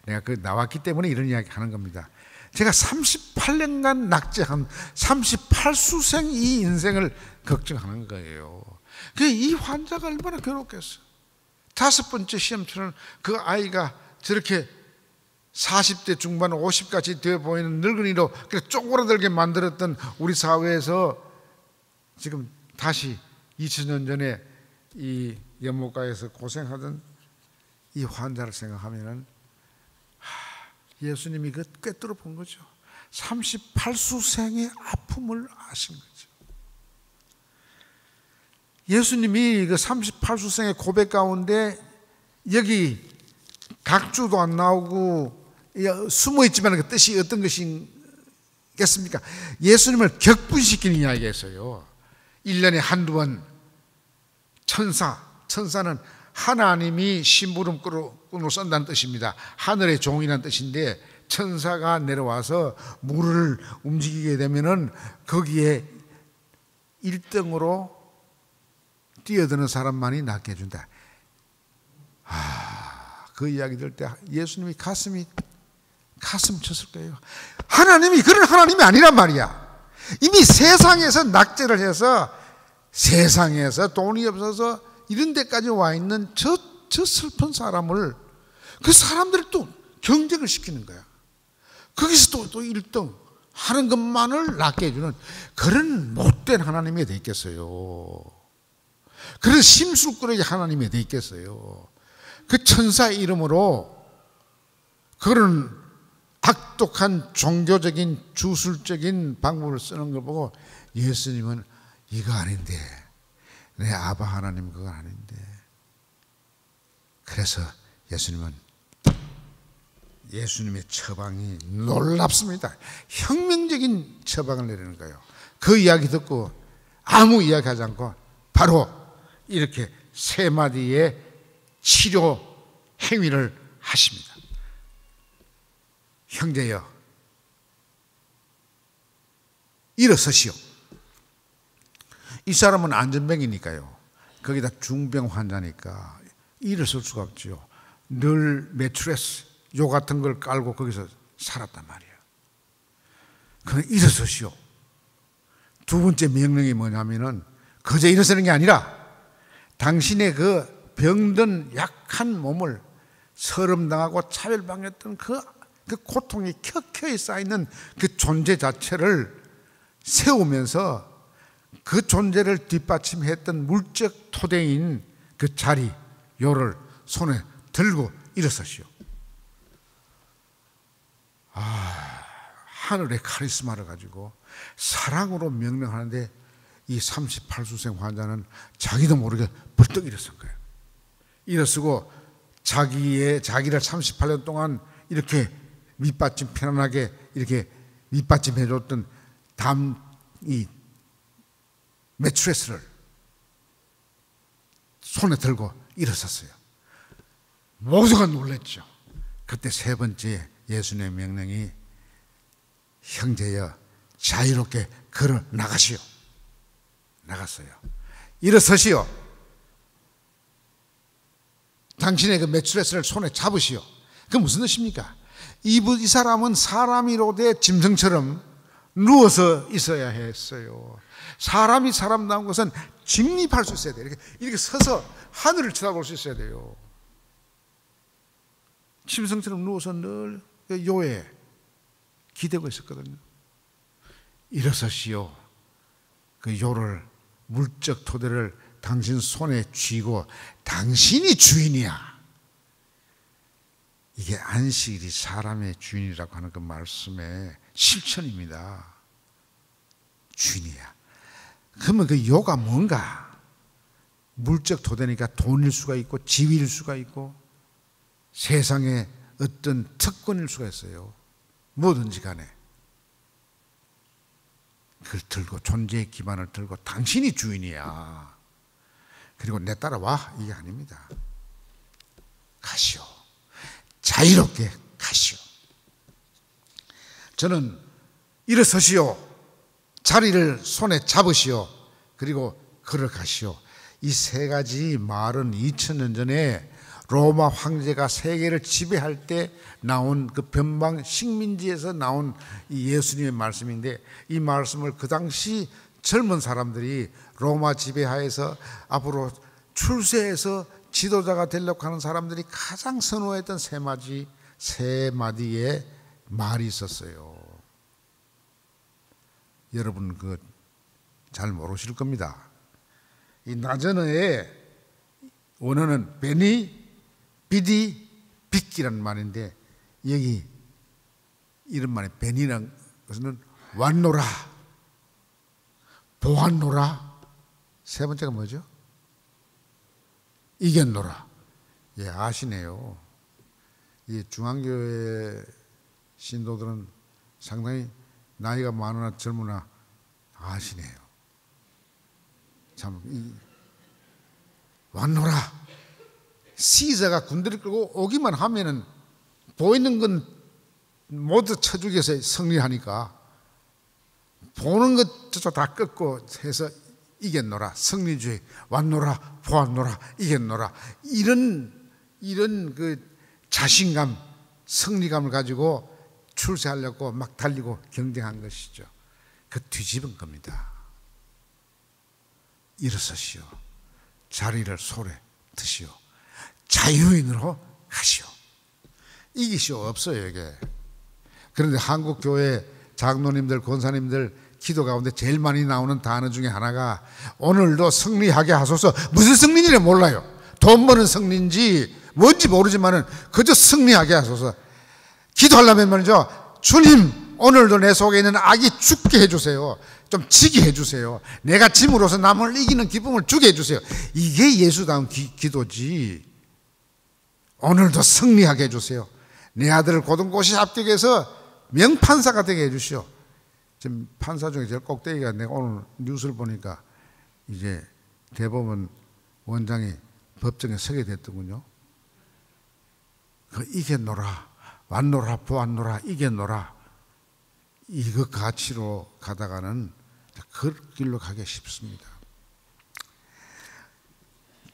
내가 그 나왔기 때문에 이런 이야기 하는 겁니다. 제가 38년간 낙제한 38수생 이 인생을 걱정하는 거예요. 이 환자가 얼마나 괴롭겠어요. 5번째 시험처럼 그 아이가 저렇게 40대 중반 50까지 되어 보이는 늙은이로 쪼그라들게 만들었던 우리 사회에서 지금 다시 2000년 전에 이 연못가에서 고생하던 이 환자를 생각하면은 예수님이 그 꿰뚫어 본 거죠. 38수생의 아픔을 아신 거죠. 예수님이 그 38수생의 고백 가운데 여기 각주도 안 나오고 숨어 있지만 그 뜻이 어떤 것이겠습니까? 예수님을 격분시키는 이야기였어요. 1년에 한두 번 천사는 하나님이 심부름꾼으로 조건으로 쓴다는 뜻입니다. 하늘의 종이라는 뜻인데 천사가 내려와서 물을 움직이게 되면은 거기에 1등으로 뛰어드는 사람만이 낫게 해준다. 그 이야기 들을 때 예수님이 가슴 쳤을 거예요. 하나님이 그런 하나님이 아니란 말이야. 이미 세상에서 낙제를 해서 세상에서 돈이 없어서 이런 데까지 와 있는 저 슬픈 사람을 그 사람들을 또 경쟁을 시키는 거야. 거기서 또 1등 하는 것만을 낫게 해주는 그런 못된 하나님이 돼 있겠어요. 그런 심술꾸러기 하나님이 돼 있겠어요. 그 천사의 이름으로 그런 악독한 종교적인 주술적인 방법을 쓰는 걸 보고 예수님은 이거 아닌데, 내 아바 하나님 그거 아닌데. 그래서 예수님의 처방이 놀랍습니다. 혁명적인 처방을 내리는 거예요. 그 이야기 듣고 아무 이야기 하지 않고 바로 이렇게 세 마디의 치료 행위를 하십니다. 형제여, 일어서시오. 이 사람은 안전병이니까요. 거기다 중병 환자니까 일어설 수가 없죠. 늘 매트레스, 요 같은 걸 깔고 거기서 살았단 말이에요. 그럼 일어서시오. 두 번째 명령이 뭐냐면은 그저 일어서는 게 아니라 당신의 그 병든 약한 몸을 서름당하고 차별당했던 그 고통이 켜켜이 쌓이는 그 존재 자체를 세우면서 그 존재를 뒷받침했던 물적 토대인 그 자리, 요를 손에 들고 일어서시오. 하늘의 카리스마를 가지고 사랑으로 명령하는데 이 38수생 환자는 자기도 모르게 벌떡 일어선 거예요. 일어서고 자기를 38년 동안 이렇게 밑받침 편안하게 이렇게 밑받침해 줬던 이 매트레스를 손에 들고 일어섰어요. 모두가 놀랐죠. 그때 세 번째 예수님의 명령이 형제여 자유롭게 걸어 나가시오. 나갔어요. 일어서시오. 당신의 그 매트레스를 손에 잡으시오. 그게 무슨 뜻입니까? 이 사람은 사람이로되 짐승처럼 누워서 있어야 했어요. 사람이 사람다운 것은 직립할 수 있어야 돼요. 이렇게 서서 하늘을 쳐다볼 수 있어야 돼요. 짐승처럼 누워서 늘 요에 기대고 있었거든요. 일어서시오. 그 요를, 물적 토대를 당신 손에 쥐고 당신이 주인이야. 이게 안식일이 사람의 주인이라고 하는 그 말씀의 실천입니다. 주인이야. 그러면 그 요가 뭔가? 물적 토대니까 돈일 수가 있고 지위일 수가 있고 세상의 어떤 특권일 수가 있어요. 뭐든지 간에 그걸 들고 존재의 기반을 들고 당신이 주인이야. 그리고 내 따라와 이게 아닙니다. 가시오. 자유롭게 가시오. 저는 일어서시오. 자리를 손에 잡으시오. 그리고 걸어가시오. 이 세 가지 말은 2000년 전에 로마 황제가 세계를 지배할 때 나온 그 변방 식민지에서 나온 이 예수님의 말씀인데, 이 말씀을 그 당시 젊은 사람들이 로마 지배하에서 앞으로 출세해서 지도자가 되려고 하는 사람들이 가장 선호했던 세 마디의 말이 있었어요. 여러분 그 잘 모르실 겁니다. 이 나전어의 원어는 베니, 비디, 빅기라는 말인데, 여기 이런 말이 베니라는 것은 왔노라, 보았노라, 세 번째가 뭐죠? 이겼노라. 예, 아시네요. 이 중앙교회 신도들은 상당히 나이가 많으나 젊으나 아시네요. 참, 왔노라, 시저가 군대를 끌고 오기만 하면은 보이는 건 모두 쳐 죽여서 승리하니까 보는 것조차 다 끊고 해서 이겼노라, 승리주의, 왔노라, 보았노라, 이겼노라, 이런 그 자신감, 승리감을 가지고 출세하려고 막 달리고 경쟁한 것이죠. 그 뒤집은 겁니다. 일어서시오, 자리를 소래 드시오, 자유인으로 가시오. 이기시오 없어요 이게. 그런데 한국 교회 장로님들, 권사님들 기도 가운데 제일 많이 나오는 단어 중에 하나가 오늘도 승리하게 하소서. 무슨 승리인지 몰라요. 돈 버는 승리인지 뭔지 모르지만은 그저 승리하게 하소서. 기도하려면 말이죠, 주님 오늘도 내 속에 있는 악이 죽게 해주세요. 좀 지게 해주세요. 내가 짐으로서 남을 이기는 기쁨을 주게 해주세요. 이게 예수다운 기도지. 오늘도 승리하게 해주세요. 내 아들을 고등고시 합격해서 명판사가 되게 해주시오. 지금 판사 중에 제일 꼭대기가, 내가 오늘 뉴스를 보니까 이제 대법원 원장이 법정에 서게 됐더군요. 그 이겼노라, 왔노라, 보았노라, 이겼노라, 이거 가치로 가다가는 그 길로 가기 쉽습니다.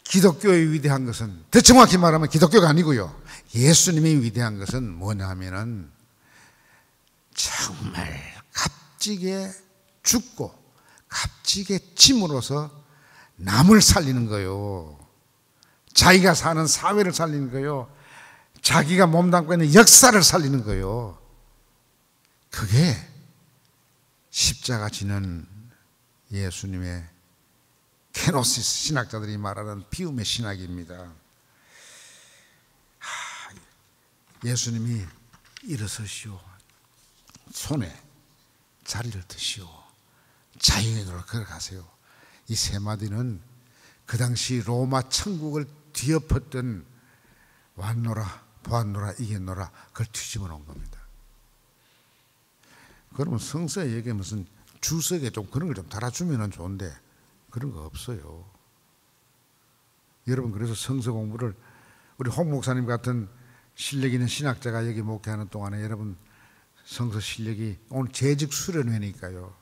기독교의 위대한 것은, 더 정확히 말하면 기독교가 아니고요, 예수님이 위대한 것은 뭐냐 하면은 정말 값지게 죽고 값지게 짐으로서 남을 살리는 거요, 자기가 사는 사회를 살리는 거요, 자기가 몸담고 있는 역사를 살리는 거요. 그게 십자가 지는 예수님의 케노시스 신학자들이 말하는 비움의 신학입니다. 예수님이 일어서시오, 손에 자리를 드시오, 자유인으로 걸어가세요. 이 세 마디는 그 당시 로마 천국을 뒤엎었던 왔노라, 보았노라, 이겼노라, 그걸 뒤집어 놓은 겁니다. 그러면 성서에 얘기해 무슨 주석에 좀 그런 걸 좀 달아주면 좋은데 그런 거 없어요. 여러분, 그래서 성서 공부를 우리 홍 목사님 같은 실력 있는 신학자가 여기 목회하는 동안에 여러분 성서 실력이, 오늘 재직 수련회니까요,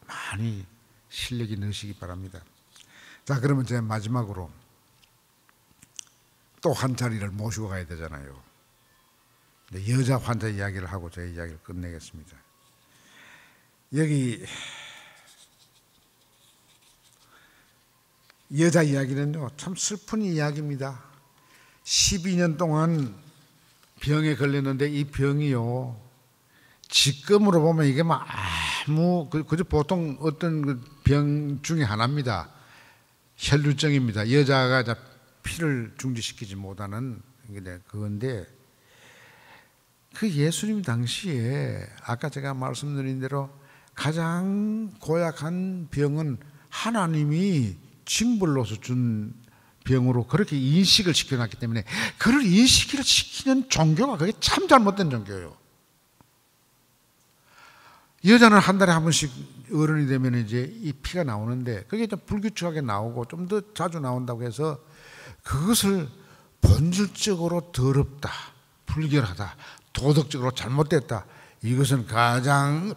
많이 실력이 넣으시기 바랍니다. 자, 그러면 제가 마지막으로 또 한 자리를 모시고 가야 되잖아요. 여자 환자 이야기를 하고 제 이야기를 끝내겠습니다. 여기 여자 이야기는요, 참 슬픈 이야기입니다. 12년 동안 병에 걸렸는데 이 병이요, 지금으로 보면 이게 막 아무 그저 보통 어떤 병 중에 하나입니다. 혈류증입니다. 여자가 피를 중지시키지 못하는 그건데, 그 예수님 당시에 아까 제가 말씀드린 대로 가장 고약한 병은 하나님이 징벌로서 준 병으로 그렇게 인식을 시켜놨기 때문에, 그를 인식을 시키는 종교가 그게 참 잘못된 종교예요. 여자는 한 달에 한 번씩 어른이 되면 이제 이 피가 나오는데 그게 좀 불규칙하게 나오고 좀 더 자주 나온다고 해서 그것을 본질적으로 더럽다, 불결하다, 도덕적으로 잘못됐다, 이것은 가장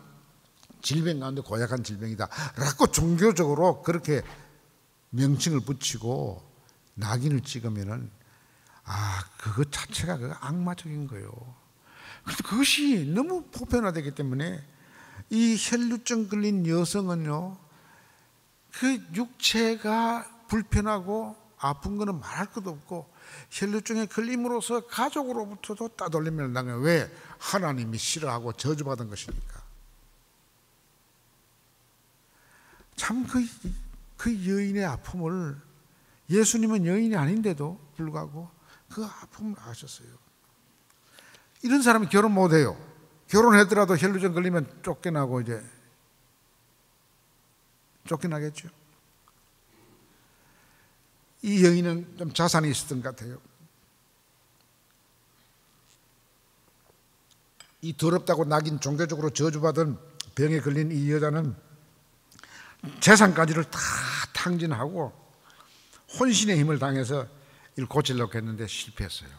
질병 가운데 고약한 질병이다 라고 종교적으로 그렇게 명칭을 붙이고 낙인을 찍으면은, 그것 자체가 그 악마적인 거예요. 그래서 그것이 너무 보편화되기 때문에 이 혈류증 걸린 여성은요, 그 육체가 불편하고 아픈 거는 말할 것도 없고, 혈류증에 걸림으로써 가족으로부터도 따돌림을 당해요. 왜? 하나님이 싫어하고 저주받은 것이니까. 참 그 여인의 아픔을, 예수님은 여인이 아닌데도 불구하고 그 아픔을 아셨어요. 이런 사람이 결혼 못해요. 결혼하더라도 혈류증 걸리면 쫓겨나고 이제 쫓겨나겠죠. 이 여인은 좀 자산이 있었던 것 같아요. 이 더럽다고 낙인, 종교적으로 저주받은 병에 걸린 이 여자는 재산까지를 다 탕진하고 혼신의 힘을 당해서 이걸 고치려고 했는데 실패했어요.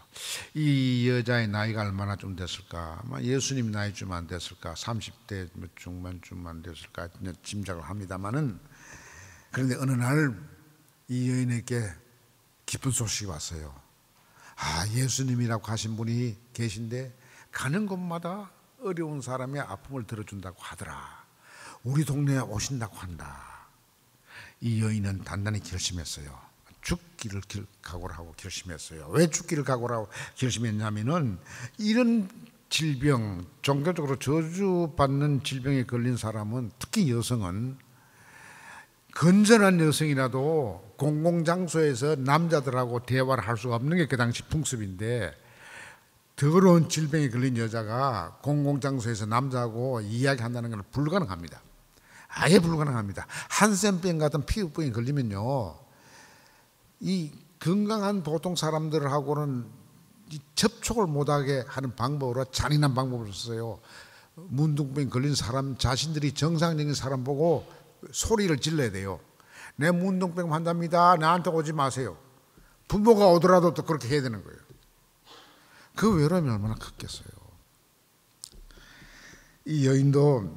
이 여자의 나이가 얼마나 좀 됐을까? 아마 예수님 나이쯤 안 됐을까? 30대 중반쯤 안 됐을까? 짐작을 합니다만은, 그런데 어느 날 이 여인에게 기쁜 소식이 왔어요. 예수님이라고 하신 분이 계신데 가는 곳마다 어려운 사람의 아픔을 들어준다고 하더라. 우리 동네에 오신다고 한다. 이 여인은 단단히 결심했어요. 죽기를 각오를 하고 결심했어요. 왜 죽기를 각오를 하고 결심했냐면은, 이런 질병, 종교적으로 저주받는 질병에 걸린 사람은, 특히 여성은, 건전한 여성이라도 공공장소에서 남자들하고 대화를 할 수가 없는 게 그 당시 풍습인데, 더러운 질병에 걸린 여자가 공공장소에서 남자하고 이야기한다는 건 불가능합니다. 아예 불가능합니다. 한센병 같은 피부병에 걸리면요, 이 건강한 보통 사람들하고는 접촉을 못하게 하는 방법으로 잔인한 방법을 썼어요. 문둥병 걸린 사람 자신들이 정상적인 사람 보고 소리를 질러야 돼요. 내 문둥병 환자입니다. 나한테 오지 마세요. 부모가 오더라도 또 그렇게 해야 되는 거예요. 그 외로움이 얼마나 컸겠어요. 이 여인도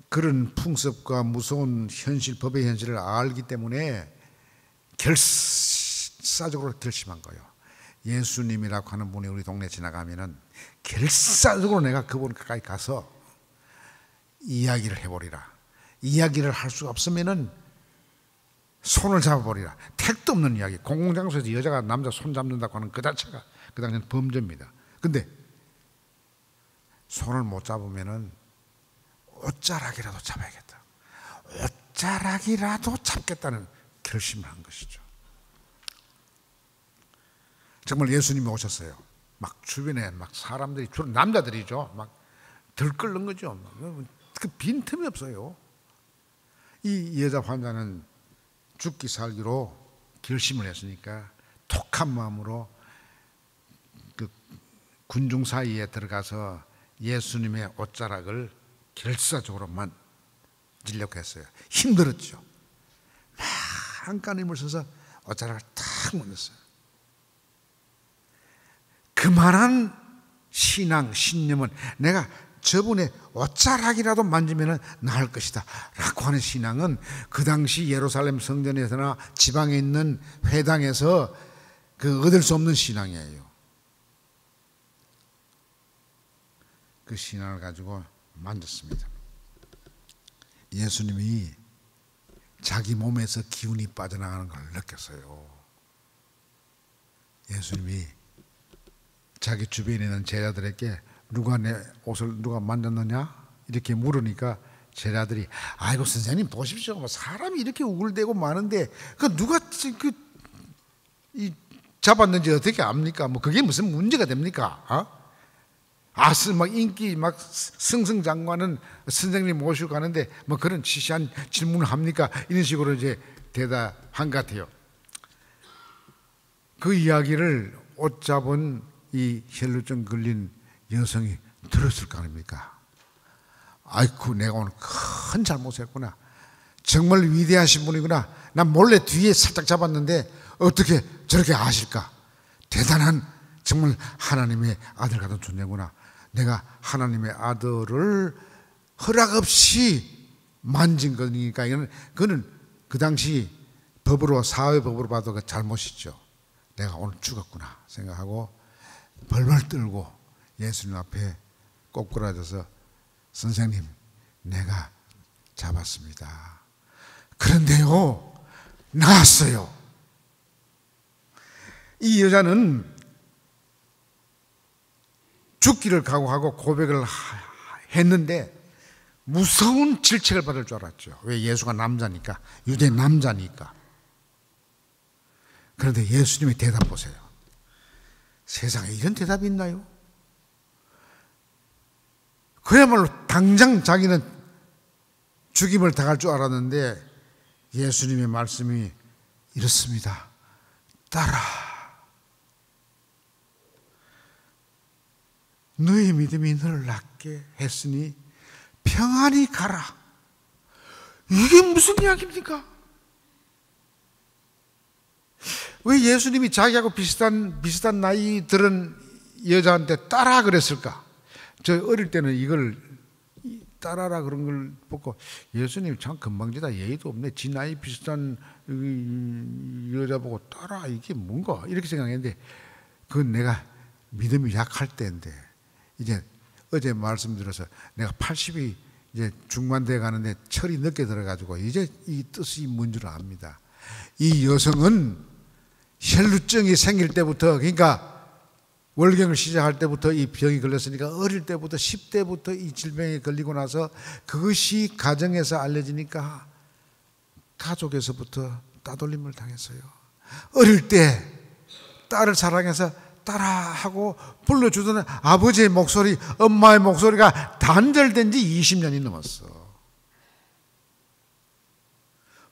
그런 풍습과 무서운 현실, 법의 현실을 알기 때문에 결사적으로 결심한 거예요. 예수님이라고 하는 분이 우리 동네 지나가면은 결사적으로 내가 그분 가까이 가서 이야기를 해버리라. 이야기를 할 수 없으면은 손을 잡아버리라. 택도 없는 이야기. 공공장소에서 여자가 남자 손 잡는다고 하는 그 자체가 그 당시에는 범죄입니다. 근데 손을 못 잡으면은 옷자락이라도 잡아야겠다. 옷자락이라도 잡겠다는 결심을 한 것이죠. 정말 예수님이 오셨어요. 막 주변에 막 사람들이, 주로 남자들이죠. 막 들끓는 거죠. 그 빈틈이 없어요. 이 여자 환자는 죽기 살기로 결심을 했으니까 독한 마음으로 그 군중 사이에 들어가서 예수님의 옷자락을 결사적으로 만지려고 했어요. 힘들었죠. 막 한가님을 써서 옷자락을 탁 만졌어요. 그만한 신앙, 신념은 내가 저분의 옷자락이라도 만지면 나을 것이다 라고 하는 신앙은 그 당시 예루살렘 성전에서나 지방에 있는 회당에서 그 얻을 수 없는 신앙이에요. 그 신앙을 가지고 만졌습니다. 예수님이 자기 몸에서 기운이 빠져나가는 걸 느꼈어요. 예수님이 자기 주변에 있는 제자들에게 누가 내 옷을 누가 만졌느냐 이렇게 물으니까 제자들이 아이고 선생님 보십시오. 뭐 사람이 이렇게 우글대고 많은데 그 누가 잡았는지 어떻게 압니까? 뭐 그게 무슨 문제가 됩니까? 막 인기 막 승승장구하는 선생님 모시고 가는데 뭐 그런 시시한 질문을 합니까? 이런 식으로 이제 대답한 것 같아요. 그 이야기를 옷 잡은 이 혈루증 걸린 여성이 들었을 거 아닙니까? 아이쿠 내가 오늘 큰 잘못했구나. 정말 위대하신 분이구나. 난 몰래 뒤에 살짝 잡았는데 어떻게 저렇게 아실까? 대단한 정말 하나님의 아들 같은 존재구나. 내가 하나님의 아들을 허락 없이 만진 거니까 그는 그 당시 법으로 사회법으로 봐도 그 잘못이죠. 내가 오늘 죽었구나 생각하고 벌벌 떨고 예수님 앞에 꼬꾸라져서 선생님 내가 잡았습니다. 그런데요 나았어요. 이 여자는 죽기를 각오하고 고백을 했는데 무서운 질책을 받을 줄 알았죠. 왜? 예수가 남자니까, 유대 남자니까. 그런데 예수님의 대답 보세요. 세상에 이런 대답이 있나요? 그야말로 당장 자기는 죽임을 당할 줄 알았는데 예수님의 말씀이 이렇습니다. 따라 너의 믿음이 너를 낫게 했으니 평안히 가라. 이게 무슨 이야기입니까? 왜 예수님이 자기하고 비슷한 나이 들은 여자한테 따라 그랬을까? 저 어릴 때는 이걸 따라라 그런 걸 보고 예수님 참 건방지다, 예의도 없네, 지 나이 비슷한 여자 보고 따라, 이게 뭔가 이렇게 생각했는데, 그건 내가 믿음이 약할 때인데, 이제 어제 말씀드려서 내가 80이 이제 중반돼 가는데 철이 늦게 들어가지고 이제 이 뜻이 뭔지를 압니다. 이 여성은 혈루증이 생길 때부터, 그러니까 월경을 시작할 때부터 이 병이 걸렸으니까 어릴 때부터 10대부터 이 질병에 걸리고 나서 그것이 가정에서 알려지니까 가족에서부터 따돌림을 당했어요. 어릴 때 딸을 사랑해서 따라하고 불러주던 아버지의 목소리, 엄마의 목소리가 단절된 지 20년이 넘었어.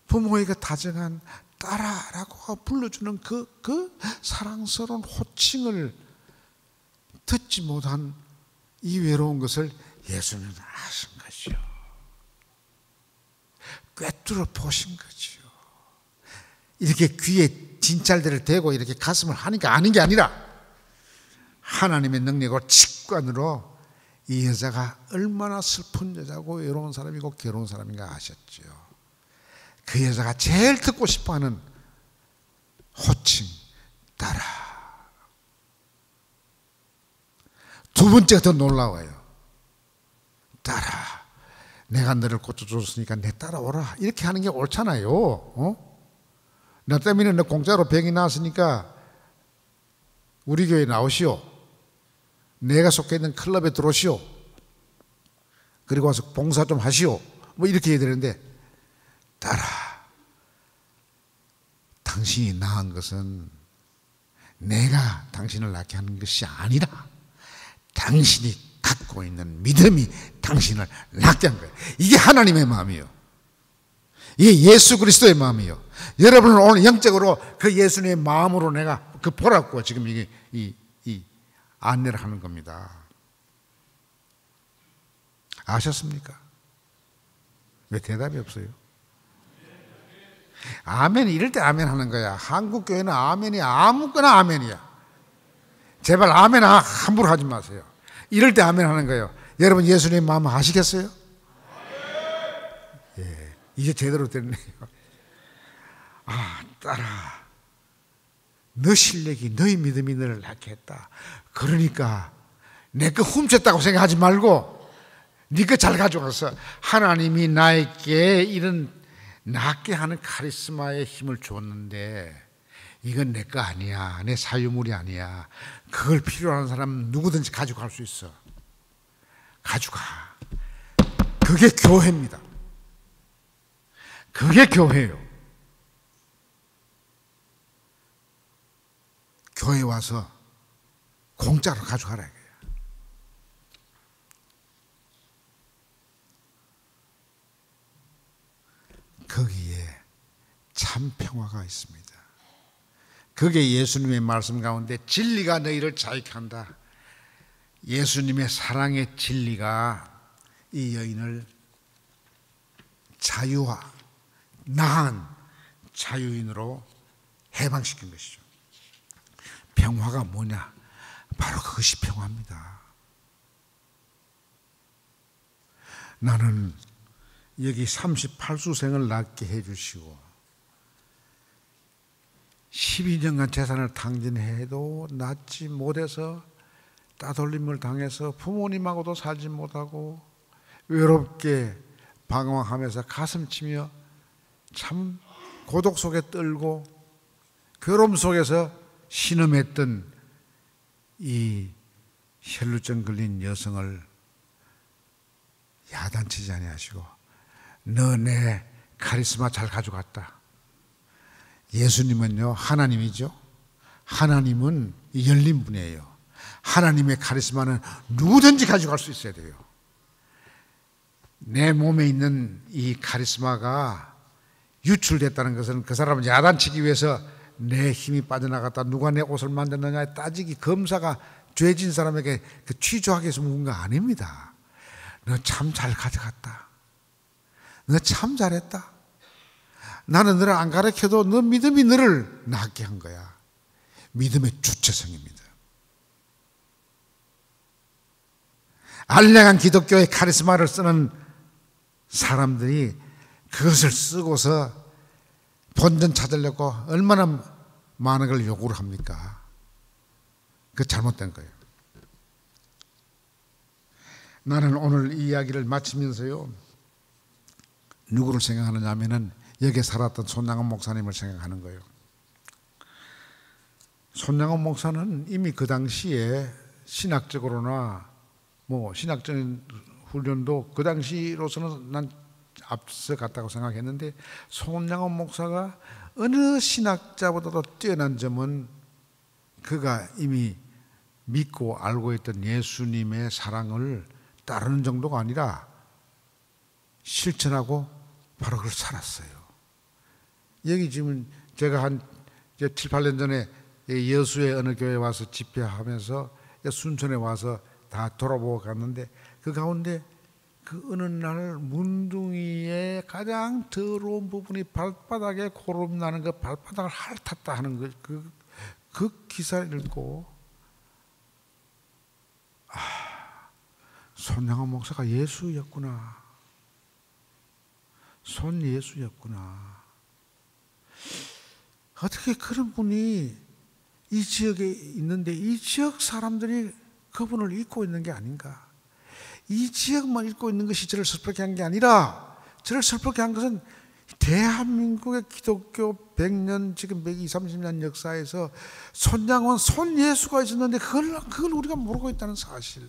부모에게 다정한 따라라고 불러주는 그 사랑스러운 호칭을 듣지 못한 이 외로운 것을 예수님은 아신 거죠. 꿰뚫어 보신 거죠. 이렇게 귀에 진찰대를 대고 이렇게 가슴을 하니까 아는 게 아니라 하나님의 능력으로 직관으로 이 여자가 얼마나 슬픈 여자고 외로운 사람이고 괴로운 사람인가 아셨죠. 그 여자가 제일 듣고 싶어하는 호칭, 따라. 두 번째가 더 놀라워요. 따라. 내가 너를 고쳐줬으니까 내 따라오라. 이렇게 하는 게 옳잖아요. 나 때문에 너 공짜로 병이 나왔으니까 우리 교회에 나오시오. 내가 속해 있는 클럽에 들어오시오. 그리고 와서 봉사 좀 하시오. 뭐 이렇게 해야 되는데, 따라. 당신이 낳은 것은 내가 당신을 낳게 하는 것이 아니라 당신이 갖고 있는 믿음이 당신을 낳게 한 거예요. 이게 하나님의 마음이요. 이게 예수 그리스도의 마음이요. 여러분은 오늘 영적으로 그 예수님의 마음으로 내가 그 보라고 지금 이게 이 안내를 하는 겁니다. 아셨습니까? 왜 대답이 없어요? 아멘, 이럴 때 아멘 하는 거야. 한국 교회는 아멘이 아무거나 아멘이야. 제발 아멘 함부로 하지 마세요. 이럴 때 아멘 하는 거예요. 여러분 예수님 마음 아시겠어요? 예, 이제 제대로 됐네요. 아, 따라. 너 실력이, 너의 믿음이 너를 낳게 했다. 그러니까 내 거 훔쳤다고 생각하지 말고 네 거 잘 가져가서 하나님이 나에게 이런 낫게 하는 카리스마의 힘을 줬는데 이건 내 거 아니야. 내 사유물이 아니야. 그걸 필요한 사람 누구든지 가져갈 수 있어. 가져가. 그게 교회입니다. 그게 교회예요. 교회 와서 공짜로 가져가라 이거야. 거기에 참 평화가 있습니다. 그게 예수님의 말씀 가운데 진리가 너희를 자유케 한다. 예수님의 사랑의 진리가 이 여인을 자유화, 나은 자유인으로 해방시킨 것이죠. 평화가 뭐냐? 바로 그것이 평화입니다. 나는 여기 38수생을 낳게 해주시고 12년간 재산을 탕진해도 낳지 못해서 따돌림을 당해서 부모님하고도 살지 못하고 외롭게 방황하면서 가슴치며 참 고독 속에 떨고 괴로움 속에서 신음했던 이 혈루증 걸린 여성을 야단치지 아니하시고 너 내 카리스마 잘 가져갔다. 예수님은요 하나님이죠. 하나님은 열린 분이에요. 하나님의 카리스마는 누구든지 가져갈 수 있어야 돼요. 내 몸에 있는 이 카리스마가 유출됐다는 것은 그 사람을 야단치기 위해서 내 힘이 빠져나갔다, 누가 내 옷을 만졌느냐 따지기, 검사가 죄진 사람에게 그 취조하기 위해서 묵은 거 아닙니다. 너 참 잘 가져갔다. 너 참 잘했다. 나는 너를 안 가르쳐도 너 믿음이 너를 낫게 한 거야. 믿음의 주체성입니다. 알량한 기독교의 카리스마를 쓰는 사람들이 그것을 쓰고서 본전 찾으려고 얼마나 많은 걸 요구를 합니까? 그거 잘못된 거예요. 나는 오늘 이 이야기를 마치면서요, 누구를 생각하느냐 하면은 여기에 살았던 손양원 목사님을 생각하는 거예요. 손양원 목사는 이미 그 당시에 신학적으로나 신학적인 훈련도 그 당시로서는 난 앞서 갔다고 생각했는데, 손양원 목사가 어느 신학자보다도 뛰어난 점은 그가 이미 믿고 알고 있던 예수님의 사랑을 따르는 정도가 아니라 실천하고 바로 그걸 살았어요. 여기 지금 제가 한 7, 8년 전에 여수의 어느 교회에 와서 집회하면서 순천에 와서 다 돌아보고 갔는데, 그 가운데 그 어느 날 문둥이의 가장 더러운 부분이 발바닥에 고름 나는 그 발바닥을 핥았다 하는 그 기사를 읽고, 손양원 목사가 예수였구나. 손 예수였구나. 어떻게 그런 분이 이 지역에 있는데 이 지역 사람들이 그분을 잊고 있는 게 아닌가. 이 지역만 잊고 있는 것이 저를 슬프게 한 게 아니라, 저를 슬프게 한 것은 대한민국의 기독교 100년, 지금 120, 30년 역사에서 손양원, 손 예수가 있었는데 그걸 우리가 모르고 있다는 사실.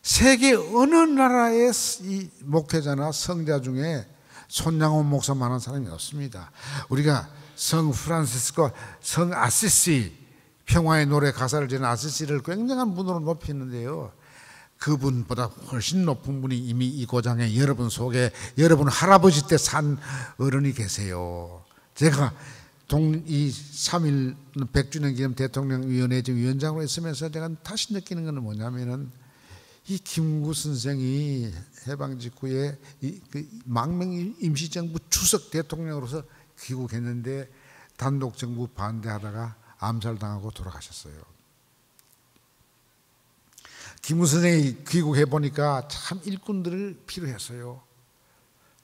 세계 어느 나라의 이 목회자나 성자 중에 손양원 목사만한 사람이 없습니다. 우리가 성 프란시스코, 성 아시시, 평화의 노래 가사를 지은 아시시를 굉장한 분으로 높이는데요, 그분보다 훨씬 높은 분이 이미 이 고장에 여러분 속에, 여러분 할아버지 때 산 어른이 계세요. 제가 이 3.1 100주년 기념 대통령위원회 위원장으로 있으면서 제가 다시 느끼는 것은 뭐냐면은, 이 김구 선생이 해방 직후에 그 망명 임시정부 주석 대통령으로서 귀국했는데 단독 정부 반대하다가 암살당하고 돌아가셨어요. 김구 선생이 귀국해 보니까 참 일꾼들을 필요했어요.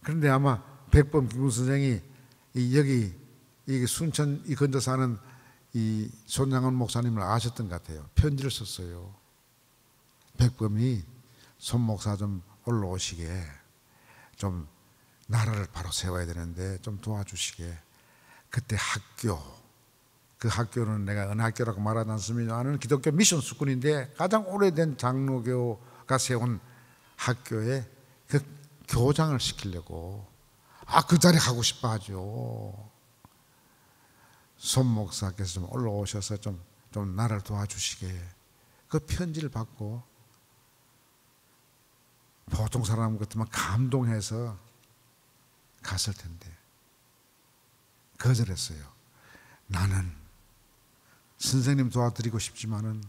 그런데 아마 백범 김구 선생이 여기 순천 이 근처 사는 이 손양원 목사님을 아셨던 것 같아요. 편지를 썼어요. 백범이 손 목사 좀 올라오시게, 좀 나라를 바로 세워야 되는데 좀 도와주시게. 그때 그 학교는 내가 어느 학교라고 말하지 않습니다만 기독교 미션 수군인데 가장 오래된 장로교가 세운 학교에 그 교장을 시키려고 그 자리 가고 싶어 하죠. 손 목사께서 좀 올라오셔서 좀 나를 도와주시게. 그 편지를 받고 보통 사람 같으면 감동해서 갔을 텐데 거절했어요. 나는 선생님 도와드리고 싶지만은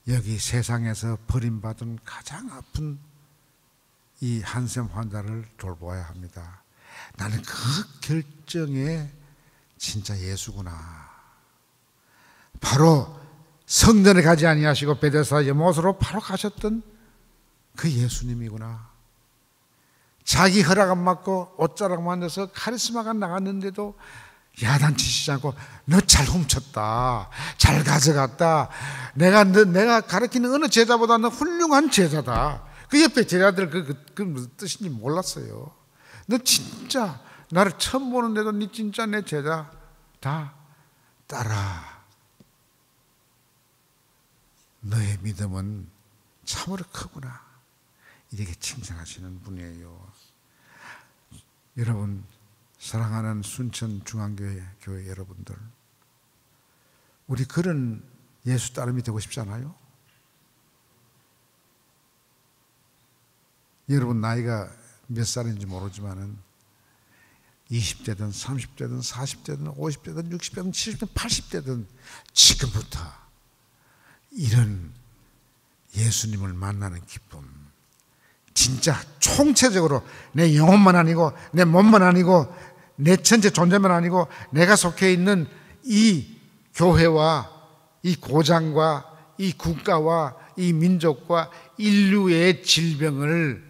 여기 세상에서 버림받은 가장 아픈 이 한센 환자를 돌보아야 합니다. 나는 그 결정에 진짜 예수구나. 바로 성전에 가지 아니하시고 베데스다 연못으로 바로 가셨던 그 예수님이구나. 자기 허락 안 받고 옷자락 만져서 카리스마가 나갔는데도 야단치시지 않고 너 잘 훔쳤다, 잘 가져갔다, 내가 가르치는 어느 제자보다 너 훌륭한 제자다. 그 옆에 제자들 그 무슨 뜻인지 몰랐어요. 너 진짜 나를 처음 보는데도 네 진짜 내 제자 다 따라. 너의 믿음은 참으로 크구나. 이렇게 칭찬하시는 분이에요. 여러분, 사랑하는 순천 중앙교회 교회 여러분들, 우리 그런 예수 따름이 되고 싶지 않아요? 여러분 나이가 몇 살인지 모르지만은 20대든 30대든 40대든 50대든 60대든 70대든 80대든 지금부터 이런 예수님을 만나는 기쁨, 진짜 총체적으로 내 영혼만 아니고 내 몸만 아니고 내 전체 존재만 아니고 내가 속해 있는 이 교회와 이 고장과 이 국가와 이 민족과 인류의 질병을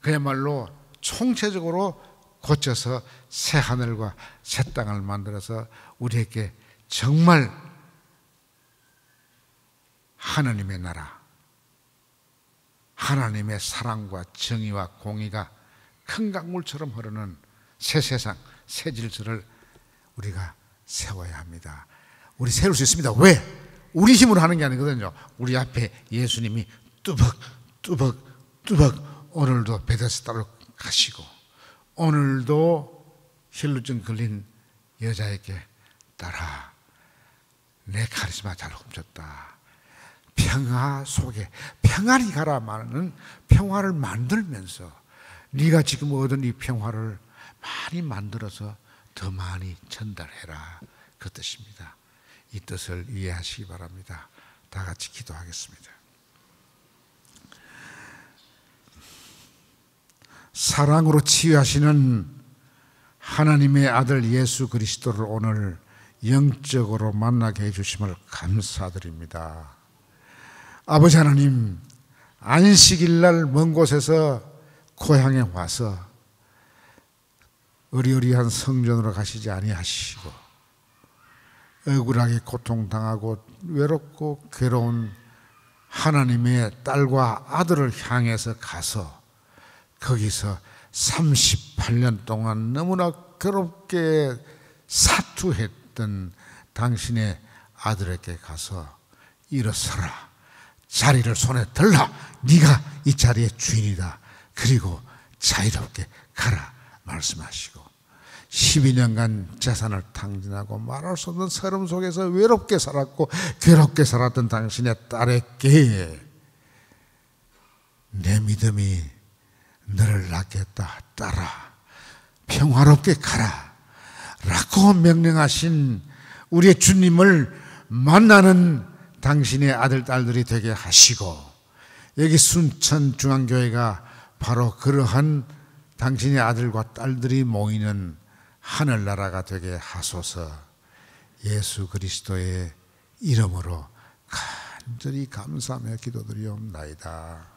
그야말로 총체적으로 고쳐서 새 하늘과 새 땅을 만들어서 우리에게 정말 하나님의 나라, 하나님의 사랑과 정의와 공의가 큰 강물처럼 흐르는 새 세상, 새 질서를 우리가 세워야 합니다. 우리 세울 수 있습니다. 왜? 우리 힘으로 하는 게 아니거든요. 우리 앞에 예수님이 뚜벅 오늘도 베데스다로 가시고, 오늘도 혈루증 걸린 여자에게 따라 내 카리스마 잘 훔쳤다. 평화 속에 평안히 가라마는 평화를 만들면서 네가 지금 얻은 이 평화를 많이 만들어서 더 많이 전달해라. 그 뜻입니다. 이 뜻을 이해하시기 바랍니다. 다 같이 기도하겠습니다. 사랑으로 치유하시는 하나님의 아들 예수 그리스도를 오늘 영적으로 만나게 해주심을 감사드립니다. 아버지 하나님, 안식일날 먼 곳에서 고향에 와서 의리의리한 성전으로 가시지 아니하시고 억울하게 고통당하고 외롭고 괴로운 하나님의 딸과 아들을 향해서 가서 거기서 38년 동안 너무나 괴롭게 사투했던 당신의 아들에게 가서 일어서라, 자리를 손에 들라, 네가 이 자리의 주인이다, 그리고 자유롭게 가라 말씀하시고 12년간 재산을 탕진하고 말할 수 없는 서름 속에서 외롭게 살았고 괴롭게 살았던 당신의 딸에게 내 믿음이 너를 낳겠다, 딸아 평화롭게 가라 라고 명령하신 우리의 주님을 만나는 당신의 아들, 딸들이 되게 하시고, 여기 순천중앙교회가 바로 그러한 당신의 아들과 딸들이 모이는 하늘나라가 되게 하소서. 예수 그리스도의 이름으로 간절히 감사하며 기도드리옵나이다.